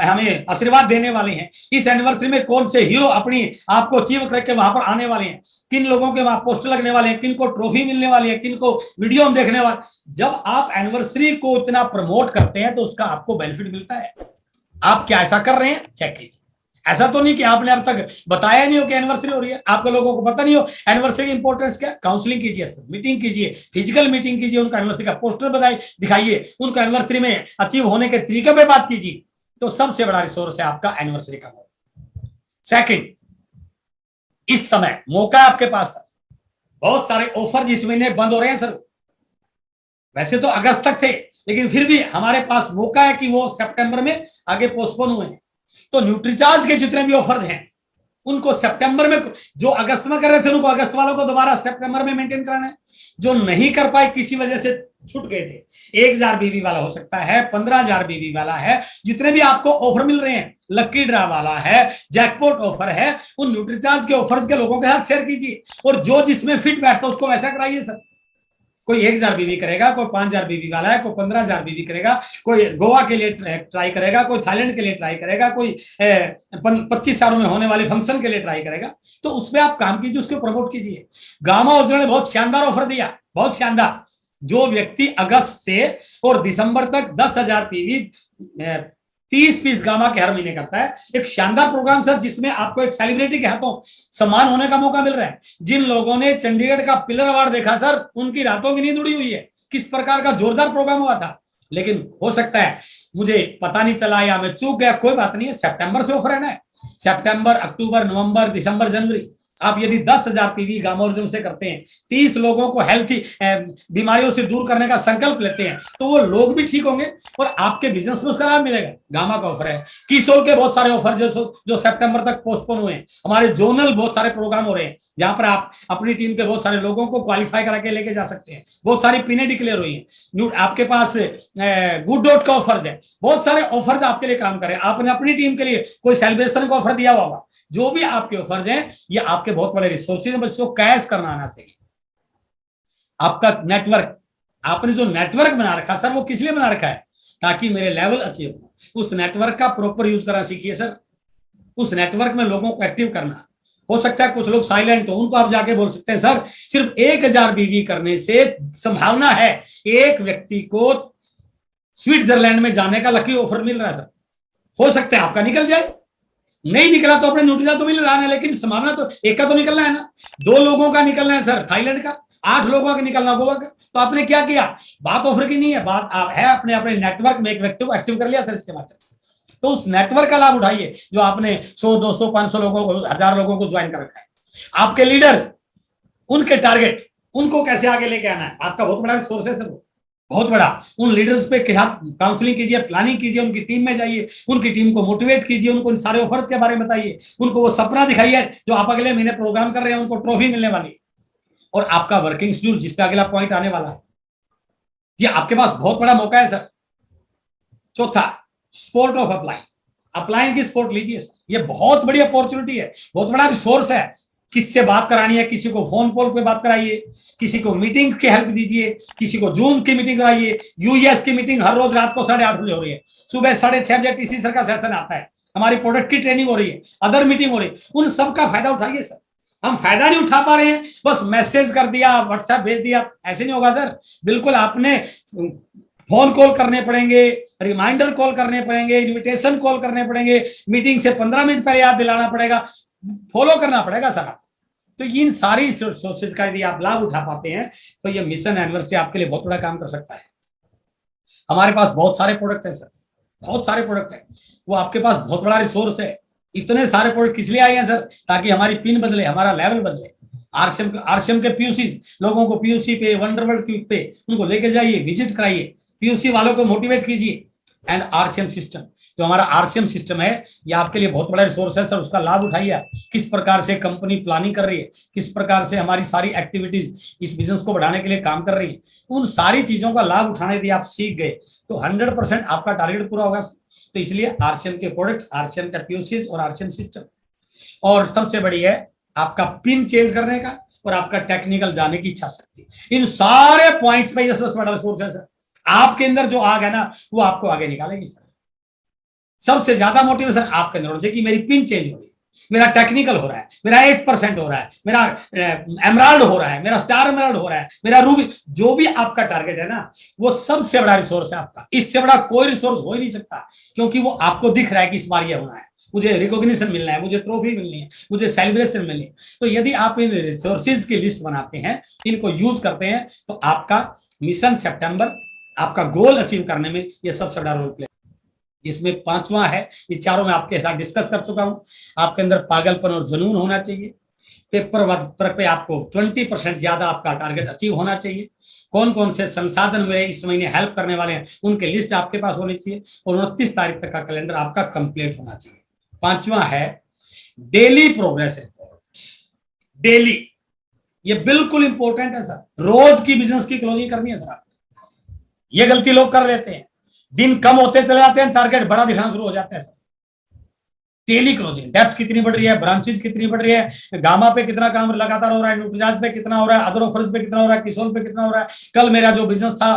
हमें आशीर्वाद देने वाले हैं, इस एनिवर्सरी में कौन से हीरो अपनी आपको अचीव करके वहां पर आने वाले हैं, किन लोगों के वहां पोस्टर लगने वाले हैं, किन को ट्रॉफी मिलने वाली है, किन को वीडियो हम देखने वाले। जब आप एनिवर्सरी को इतना प्रमोट करते हैं तो उसका आपको बेनिफिट मिलता है। आप क्या ऐसा कर रहे हैं, चेक कीजिए। ऐसा तो नहीं कि आपने अब तक बताया नहीं हो कि एनिवर्सरी हो रही है, आपके लोगों को पता नहीं हो एनिवर्सरी की इंपॉर्टेंस क्या। काउंसलिंग कीजिए सर, मीटिंग कीजिए, फिजिकल मीटिंग कीजिए, उनका एनिवर्सरी का पोस्टर बताइए, दिखाइए, उनका एनिवर्सरी में अचीव होने के तरीके पे बात कीजिए। तो सबसे बड़ा रिसोर्स है आपका एनिवर्सरी का। सेकंड, इस समय मौका आपके पास, बहुत सारे ऑफर जिस महीने बंद हो रहे हैं सर, वैसे तो अगस्त तक थे लेकिन फिर भी हमारे पास मौका है कि वो सितंबर में आगे पोस्टपोन हुए हैं। तो न्यूट्रीचार्ज के जितने भी ऑफर्स हैं उनको सितंबर में, जो अगस्त में कर रहे थे उनको अगस्त वालों को दोबारा सितंबर में मेंटेन कराना है। जो नहीं कर पाए, किसी वजह से छूट गए थे, 1000 बीवी वाला हो सकता है, 15,000 बीवी वाला है, जितने भी आपको ऑफर मिल रहे हैं, लकी ड्रा वाला है, जैकपॉट ऑफर है, उन न्यूट्रीचार्ज के ऑफर्स के लोगों के साथ शेयर कीजिए और जो जिसमें फिट बैठता है उसको वैसा कराइए सर। कोई 1000 बीवी करेगा, कोई 5000 बीवी वाला है, कोई 15,000 बीवी करेगा, कोई गोवा के लिए ट्राई करेगा, कोई थाईलैंड के लिए ट्राई करेगा, कोई 25 सालों में होने वाले फंक्शन के लिए ट्राई करेगा। तो उसमें आप काम कीजिए, उसको प्रमोट कीजिए। गामा ओरिजिनल ने बहुत शानदार ऑफर दिया, बहुत शानदार। जो व्यक्ति अगस्त से और दिसंबर तक 10,000 पीवी 30 पीस गामा के हर महीने करता है, एक शानदार प्रोग्राम सर, जिसमें आपको एक सेलिब्रिटी के हाथों सम्मान होने का मौका मिल रहा है। जिन लोगों ने चंडीगढ़ का पिलर अवार्ड देखा सर, उनकी रातों की नींद उड़ी हुई है। किस प्रकार का जोरदार प्रोग्राम हुआ था। लेकिन हो सकता है मुझे पता नहीं चला या मैं चूक गया, कोई बात नहीं है, सितंबर से ऑफर है ना, सितंबर, अक्टूबर, नवंबर, दिसंबर, जनवरी। आप यदि 10,000 पीवी गामा ओरिजिनल से करते हैं, 30 लोगों को हेल्थी बीमारियों से दूर करने का संकल्प लेते हैं, तो वो लोग भी ठीक होंगे और आपके बिजनेस में उसका लाभ मिलेगा। गामा का ऑफर है। किशोर के बहुत सारे ऑफर जो सितंबर तक पोस्टपोन हुए हैं। हमारे जोनल बहुत सारे प्रोग्राम हो रहे हैं जहां पर आप अपनी टीम के बहुत सारे लोगों को क्वालिफाई करा के लेके जा सकते हैं। बहुत सारी पिने डिक्लेयर हुई है। आपके पास गुड डॉट का ऑफर है, बहुत सारे ऑफर्स आपके लिए काम करें। आपने अपनी टीम के लिए कोई सेलिब्रेशन का ऑफर दिया होगा। जो भी आपके ऑफर्स हैं ये आपके बहुत बड़े रिसोर्सेज हैं, बस इसको कैश करना आना चाहिए। आपका नेटवर्क, आपने जो नेटवर्क बना रखा सर, वो किस लिए बना रखा है, ताकि मेरे लेवल अचीव हो। उस नेटवर्क का प्रॉपर यूज करना सीखिए सर। उस नेटवर्क में लोगों को एक्टिव करना। हो सकता है कुछ लोग साइलेंट हो, उनको आप जाके बोल सकते हैं सर सिर्फ 1000 बीवी करने से संभावना है एक व्यक्ति को स्विट्जरलैंड में जाने का लकी ऑफर मिल रहा है सर। हो सकता है आपका निकल जाए, नहीं निकला तो अपने न्यूट्रीचा तो मिल रहा है, लेकिन संभावना तो एक का तो निकलना है ना। 2 लोगों का निकलना है सर थाईलैंड का, 8 लोगों का निकलना गोवा का। तो आपने क्या किया, बात ऑफर की नहीं है, बात आप है अपने अपने नेटवर्क में एक व्यक्ति को एक्टिव कर लिया सर इसके माध्यम से। तो उस नेटवर्क का लाभ उठाइए जो आपने 100, 200, 500 लोगों को, 1000 लोगों को ज्वाइन कर रखा है। आपके लीडर, उनके टारगेट, उनको कैसे आगे लेके आना है, आपका बहुत बड़ा सोर्स है सर, बहुत बड़ा। उन लीडर्स पे काउंसलिंग कीजिए, प्लानिंग कीजिए, उनकी टीम में जाइए, उनकी टीम को मोटिवेट कीजिए, उनको इन सारे ऑफर्स के बारे में बताइए, उनको वो सपना दिखाइए जो आप अगले महीने प्रोग्राम कर रहे हैं, उनको ट्रॉफी मिलने वाली है। और आपका वर्किंग शेड्यूल, जिस पे अगला पॉइंट आने वाला है, ये आपके पास बहुत बड़ा मौका है सर। चौथा, स्पोर्ट ऑफ अपलाइन। अपलाइन की स्पोर्ट लीजिए सर, ये बहुत बड़ी अपॉर्चुनिटी है, बहुत बड़ा रिसोर्स है। किससे बात करानी है, किसी को फोन कॉल पे बात कराइए, किसी को मीटिंग की हेल्प दीजिए, किसी को जूम की मीटिंग कराइए। यूएस की मीटिंग हर रोज रात को 8:30 बजे हो रही है, सुबह 6:30 बजे टीसी सर का सेशन आता है, हमारी प्रोडक्ट की ट्रेनिंग हो रही है, अदर मीटिंग हो रही है। उन सब का फायदा उठाइए सर। हम फायदा नहीं उठा पा रहे हैं, बस मैसेज कर दिया, व्हाट्सएप भेज दिया, ऐसे नहीं होगा सर। बिल्कुल आपने फोन कॉल करने पड़ेंगे, रिमाइंडर कॉल करने पड़ेंगे, इन्विटेशन कॉल करने पड़ेंगे, मीटिंग से 15 मिनट पहले याद दिलाना पड़ेगा, फॉलो करना पड़ेगा सर। तो इन सारी सोर्सेज का यदि आप लाभ उठा पाते हैं तो ये मिशन एनिवर्सरी आपके लिए बहुत बड़ा काम कर सकता है। हमारे पास बहुत सारे प्रोडक्ट है सर, बहुत सारे प्रोडक्ट है, वो आपके पास बहुत बड़ा रिसोर्स है। इतने सारे प्रोडक्ट किस लिए आए हैं सर, ताकि हमारी पिन बदले, हमारा लेवल बदले। आरसीएम के पीयूसी लोगों को पीयूसी पे, वंडरवर्ल्ड क्विक पे उनको लेके जाइए, विजिट कराइए, पीयूसी वालों को मोटिवेट कीजिए। And RCM system. जो हमारा आरसीएम सिस्टम है ये आपके लिए बहुत बड़ा रिसोर्स है सर, उसका लाभ उठाइए आप। किस प्रकार से कंपनी प्लानिंग कर रही है, किस प्रकार से हमारी सारी एक्टिविटीज इस बिजनेस को बढ़ाने के लिए काम कर रही है, उन सारी चीजों का लाभ उठाने के लिए आप सीख गए तो 100% आपका टारगेट पूरा होगा। तो इसलिए आरसीएम के प्रोडक्ट्स, आरसीएम का पीओसीज और आरसीएम सिस्टम, और सबसे बड़ी है आपका पिन चेंज करने का और आपका टेक्निकल जाने की इच्छा शक्ति। इन सारे पॉइंट्स पे ये सबसे बड़ा रिसोर्स है सर। आपके अंदर जो आग है ना वो आपको आगे निकालेगी सर। सबसे ज्यादा मोटिवेशन आपके अंदर होना चाहिए कि मेरी पिन चेंज हो रही है, मेरा टेक्निकल हो रहा है, मेरा 8% हो रहा है, मेरा एमराल्ड हो रहा है, मेरा स्टार एमराल्ड हो रहा है, मेरा रूबी, जो भी आपका टारगेट है ना वो सबसे बड़ा रिसोर्स है आपका। इससे बड़ा कोई रिसोर्स हो ही नहीं सकता, क्योंकि वो आपको दिख रहा है कि इस बार ये होना है, मुझे रिकॉग्निशन मिलना है, मुझे ट्रॉफी मिलनी है, मुझे सेलिब्रेशन मिलनी है। तो यदि आप इन रिसोर्सेज की लिस्ट बनाते हैं, इनको यूज करते हैं, तो आपका मिशन सितंबर, आपका गोल अचीव करने में ये सबसे बड़ा रोल प्ले, जिसमें 5वां है, ये चारों में आपके साथ डिस्कस कर चुका हूं। आपके अंदर पागलपन और जुनून होना चाहिए। पेपर वर्क पे आपको 20% ज्यादा आपका टारगेट अचीव होना चाहिए। कौन कौन से संसाधन मेरे इस महीने हेल्प करने वाले हैं उनके लिस्ट आपके पास होनी चाहिए, और 29 तारीख तक का कैलेंडर आपका कंप्लीट होना चाहिए। 5वां है डेली प्रोग्रेस रिपोर्ट। डेली, ये बिल्कुल इंपॉर्टेंट है सर। रोज की बिजनेस की क्लोजिंग करनी है सर आप। ये गलती लोग कर लेते हैं, दिन कम होते चले जाते हैं, टारगेट बड़ा दिखना शुरू हो जाता है सर। डेली क्लोजिंग, डेप्थ कितनी बढ़ रही है, ब्रांचेज कितनी बढ़ रही है, गामा पे कितना काम लगातार हो रहा है, न्यूट्रिजाज पे कितना हो रहा है, अदर ऑफर्स पे कितना हो रहा है, किसोल पे कितना हो रहा है। कल मेरा जो बिजनेस था,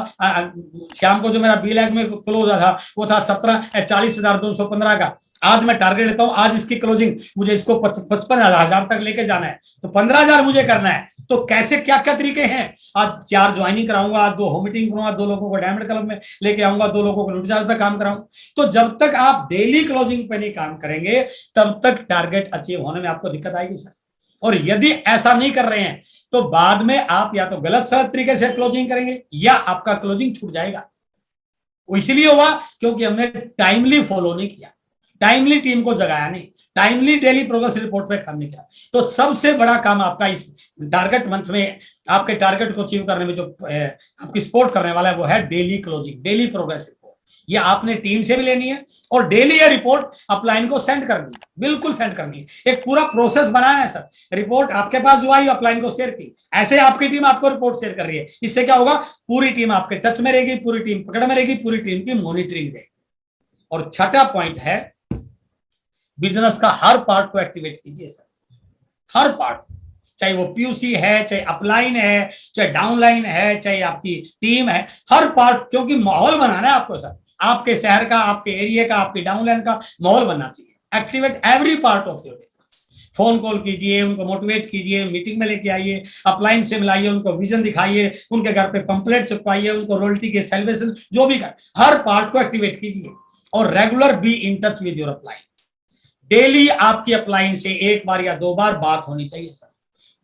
शाम को जो मेरा बी लैग में क्लोज था वो था 40,215 का। आज मैं टारगेट लेता हूं, आज इसकी क्लोजिंग मुझे इसको 55,000 तक लेके जाना है, तो 15,000 मुझे करना है। तो कैसे, क्या क्या तरीके हैं, आज 4 ज्वाइनिंग कराऊंगा, आज 2 होम मीटिंग करूंगा, 2 लोगों को डायमंड क्लब में लेके आऊंगा, 2 लोगों को न्यूट्रिजाज पे काम कराऊंगा। तो जब तक आप डेली क्लोजिंग पे नहीं काम करेंगे तब तक टारगेट अचीव होने में आपको दिक्कत आएगी सर। और यदि ऐसा नहीं कर रहे हैं तो बाद में आप या तो गलत सलत तरीके से क्लोजिंग करेंगे या आपका क्लोजिंग छूट जाएगा। वो इसलिए हुआ क्योंकि हमने टाइमली फॉलो नहीं किया, टाइमली टीम को जगाया नहीं, टाइमली डेली प्रोग्रेस रिपोर्ट पे काम नहीं किया। तो सबसे बड़ा काम आपका इस टारगेट मंथ में आपके टारगेट को अचीव करने में जो आपकी सपोर्ट करने वाला है वो है daily closing, daily progress report. ये आपने टीम से भी लेनी है और डेली ये रिपोर्ट अपलाइन को सेंड करनी है, बिल्कुल सेंड करनी है। एक पूरा प्रोसेस बनाया है सर। रिपोर्ट आपके पास जो आई अपलाइन को शेयर की, ऐसे आपकी टीम आपको रिपोर्ट शेयर कर रही है। इससे क्या होगा, पूरी टीम आपके टच में रहेगी, पूरी टीम पकड़ में रहेगी, पूरी टीम की मॉनिटरिंग रहेगी। और छठा पॉइंट है बिजनेस का हर पार्ट को एक्टिवेट कीजिए सर, हर पार्ट, चाहे वो पीयूसी है, चाहे अपलाइन है, चाहे डाउनलाइन है, चाहे आपकी टीम है, हर पार्ट, क्योंकि माहौल बनाना है आपको सर। आपके शहर का, आपके एरिया का, आपकी डाउनलाइन का माहौल बनना चाहिए। Activate every part of your business. Phone call कीजिए, उनको मोटिवेट कीजिए, मीटिंग में लेके आइए, अपलाइन से मिलाइए, उनको विजन दिखाइए, उनके घर पे पंपलेट चिपकाइए, उनको रॉयल्टी के सेलिब्रेशन जो भी कर, हर पार्ट को एक्टिवेट कीजिए। और regular be in touch with your upline. Daily आपकी अपलाइन से 1 बार या 2 बार बात होनी चाहिए सर।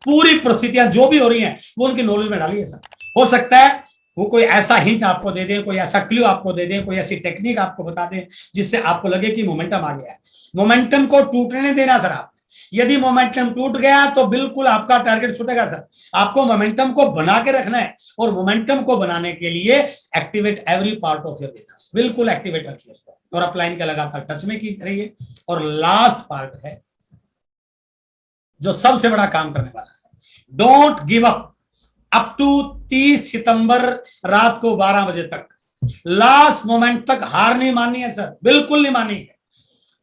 पूरी परिस्थितियां जो भी हो रही हैं वो उनके नॉलेज में डालिए सर। हो सकता है वो कोई ऐसा हिंट आपको दे दे, कोई ऐसा क्लू आपको दे दे, कोई ऐसी टेक्निक आपको बता दे जिससे आपको लगे कि मोमेंटम आ गया है। मोमेंटम को टूटने नहीं देना सर आप। यदि मोमेंटम टूट गया तो बिल्कुल आपका टारगेट छूटेगा सर। आपको मोमेंटम को बना के रखना है, और मोमेंटम को बनाने के लिए activate every part of your business, बिल्कुल एक्टिवेट रखिए उसको, और अपलाइन के लगातार टच में की रहिए। और लास्ट पार्ट है जो सबसे बड़ा काम करने वाला है, डोंट गिव अप टू 30 सितंबर रात को 12 बजे तक, लास्ट मोमेंट तक हार नहीं माननी है सर, बिल्कुल नहीं माननी है।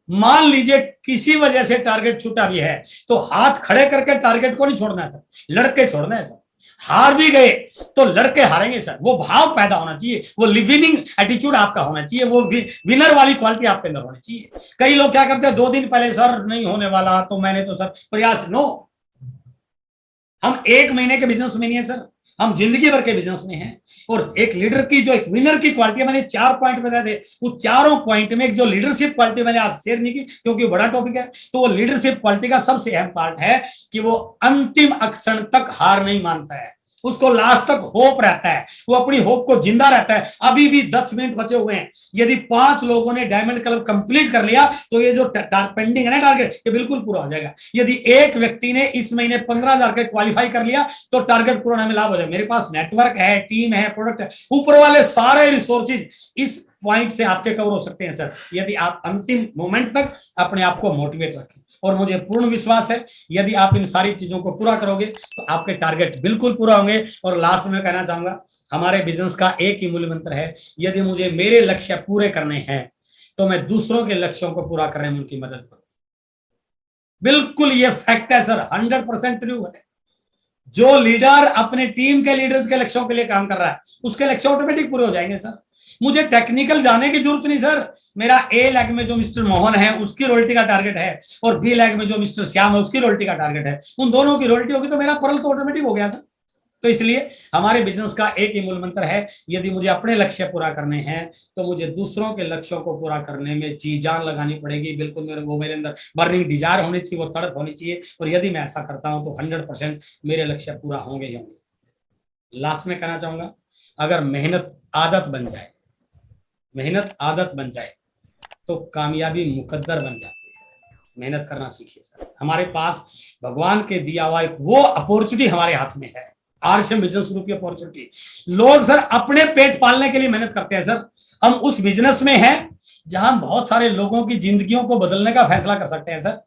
मान लीजिए किसी वजह से टारगेट छूटा भी है तो हाथ खड़े करके टारगेट को नहीं छोड़ना है सर, लड़के छोड़ना है सर। हार भी गए तो लड़के हारेंगे सर, वो भाव पैदा होना चाहिए, वो विनिंग एटीट्यूड आपका होना चाहिए, वो विनर वाली क्वालिटी आपके अंदर होनी चाहिए। कई लोग क्या करते हैं, 2 दिन पहले सर नहीं होने वाला तो मैंने तो सर प्रयास, नो, हम 1 महीने के बिजनेस में नहीं है सर, हम जिंदगी भर के बिजनेस में हैं। और एक लीडर की जो एक विनर की क्वालिटी, मैंने 4 पॉइंट बताए थे, उस चारों पॉइंट में एक जो लीडरशिप क्वालिटी मैंने आज शेयर नहीं की क्योंकि वो बड़ा टॉपिक है, तो वो लीडरशिप क्वालिटी का सबसे अहम पार्ट है कि वो अंतिम क्षण तक हार नहीं मानता है, उसको लास्ट तक होप रहता है, वो अपनी होप को जिंदा रहता है। अभी भी 10 मिनट बचे हुए हैं, यदि 5 लोगों ने डायमंड क्लब कंप्लीट कर लिया तो ये जो पेंडिंग है ना टारगेट, ये बिल्कुल पूरा हो जाएगा। यदि एक व्यक्ति ने इस महीने 15,000 के क्वालिफाई कर लिया तो टारगेट पूरा होने में लाभ हो जाएगा। मेरे पास नेटवर्क है, टीम है, प्रोडक्ट है, ऊपर वाले सारे रिसोर्सेज इस पॉइंट से आपके कवर हो सकते हैं सर, यदि आप अंतिम मोमेंट तक अपने आप को मोटिवेट रखें। और मुझे पूर्ण विश्वास है यदि आप इन सारी चीजों को पूरा करोगे तो आपके टारगेट बिल्कुल पूरा होंगे। और लास्ट में कहना चाहूंगा, हमारे बिजनेस का एक ही मूल मंत्र है, यदि मुझे मेरे लक्ष्य पूरे करने हैं तो मैं दूसरों के लक्ष्यों को पूरा करने में उनकी मदद करूं। बिल्कुल ये फैक्ट है सर, 100% ट्रू है। जो लीडर अपने टीम के लीडर्स के लक्ष्यों के लिए काम कर रहा है उसके लक्ष्य ऑटोमेटिक पूरे हो जाएंगे सर। मुझे टेक्निकल जाने की जरूरत नहीं सर। मेरा ए लेग में जो मिस्टर मोहन है उसकी रॉयल्टी का टारगेट है और बी लेग में जो मिस्टर श्याम है उसकी रॉयल्टी का टारगेट है, उन दोनों की रॉयल्टी होगी तो मेरा परल तो ऑटोमेटिक हो गया सर। तो इसलिए हमारे बिजनेस का एक ही मूल मंत्र है, यदि मुझे अपने लक्ष्य पूरा करने हैं तो मुझे दूसरों के लक्ष्यों को पूरा करने में जी जान लगानी पड़ेगी। बिल्कुल मेरे अंदर बर्निंग डिजायर होनी चाहिए, वो तड़प होनी चाहिए। और यदि मैं ऐसा करता हूं तो 100% मेरे लक्ष्य पूरा होंगे ही होंगे। लास्ट में कहना चाहूंगा, अगर मेहनत आदत बन जाए तो कामयाबी मुकद्दर बन जाती है। मेहनत करना सीखिए सर। हमारे पास भगवान के दिया हुआ एक वो अपॉर्चुनिटी हमारे हाथ में है, आरसीएम बिजनेस ग्रुप की अपॉर्चुनिटी। लोग सर अपने पेट पालने के लिए मेहनत करते हैं सर। हम उस बिजनेस में हैं जहां बहुत सारे लोगों की जिंदगियों को बदलने का फैसला कर सकते हैं सर।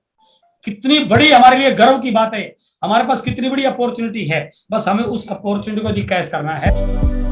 कितनी बड़ी हमारे लिए गर्व की बात है, हमारे पास कितनी बड़ी अपॉर्चुनिटी है, बस हमें उस अपॉर्चुनिटी को कैच करना है।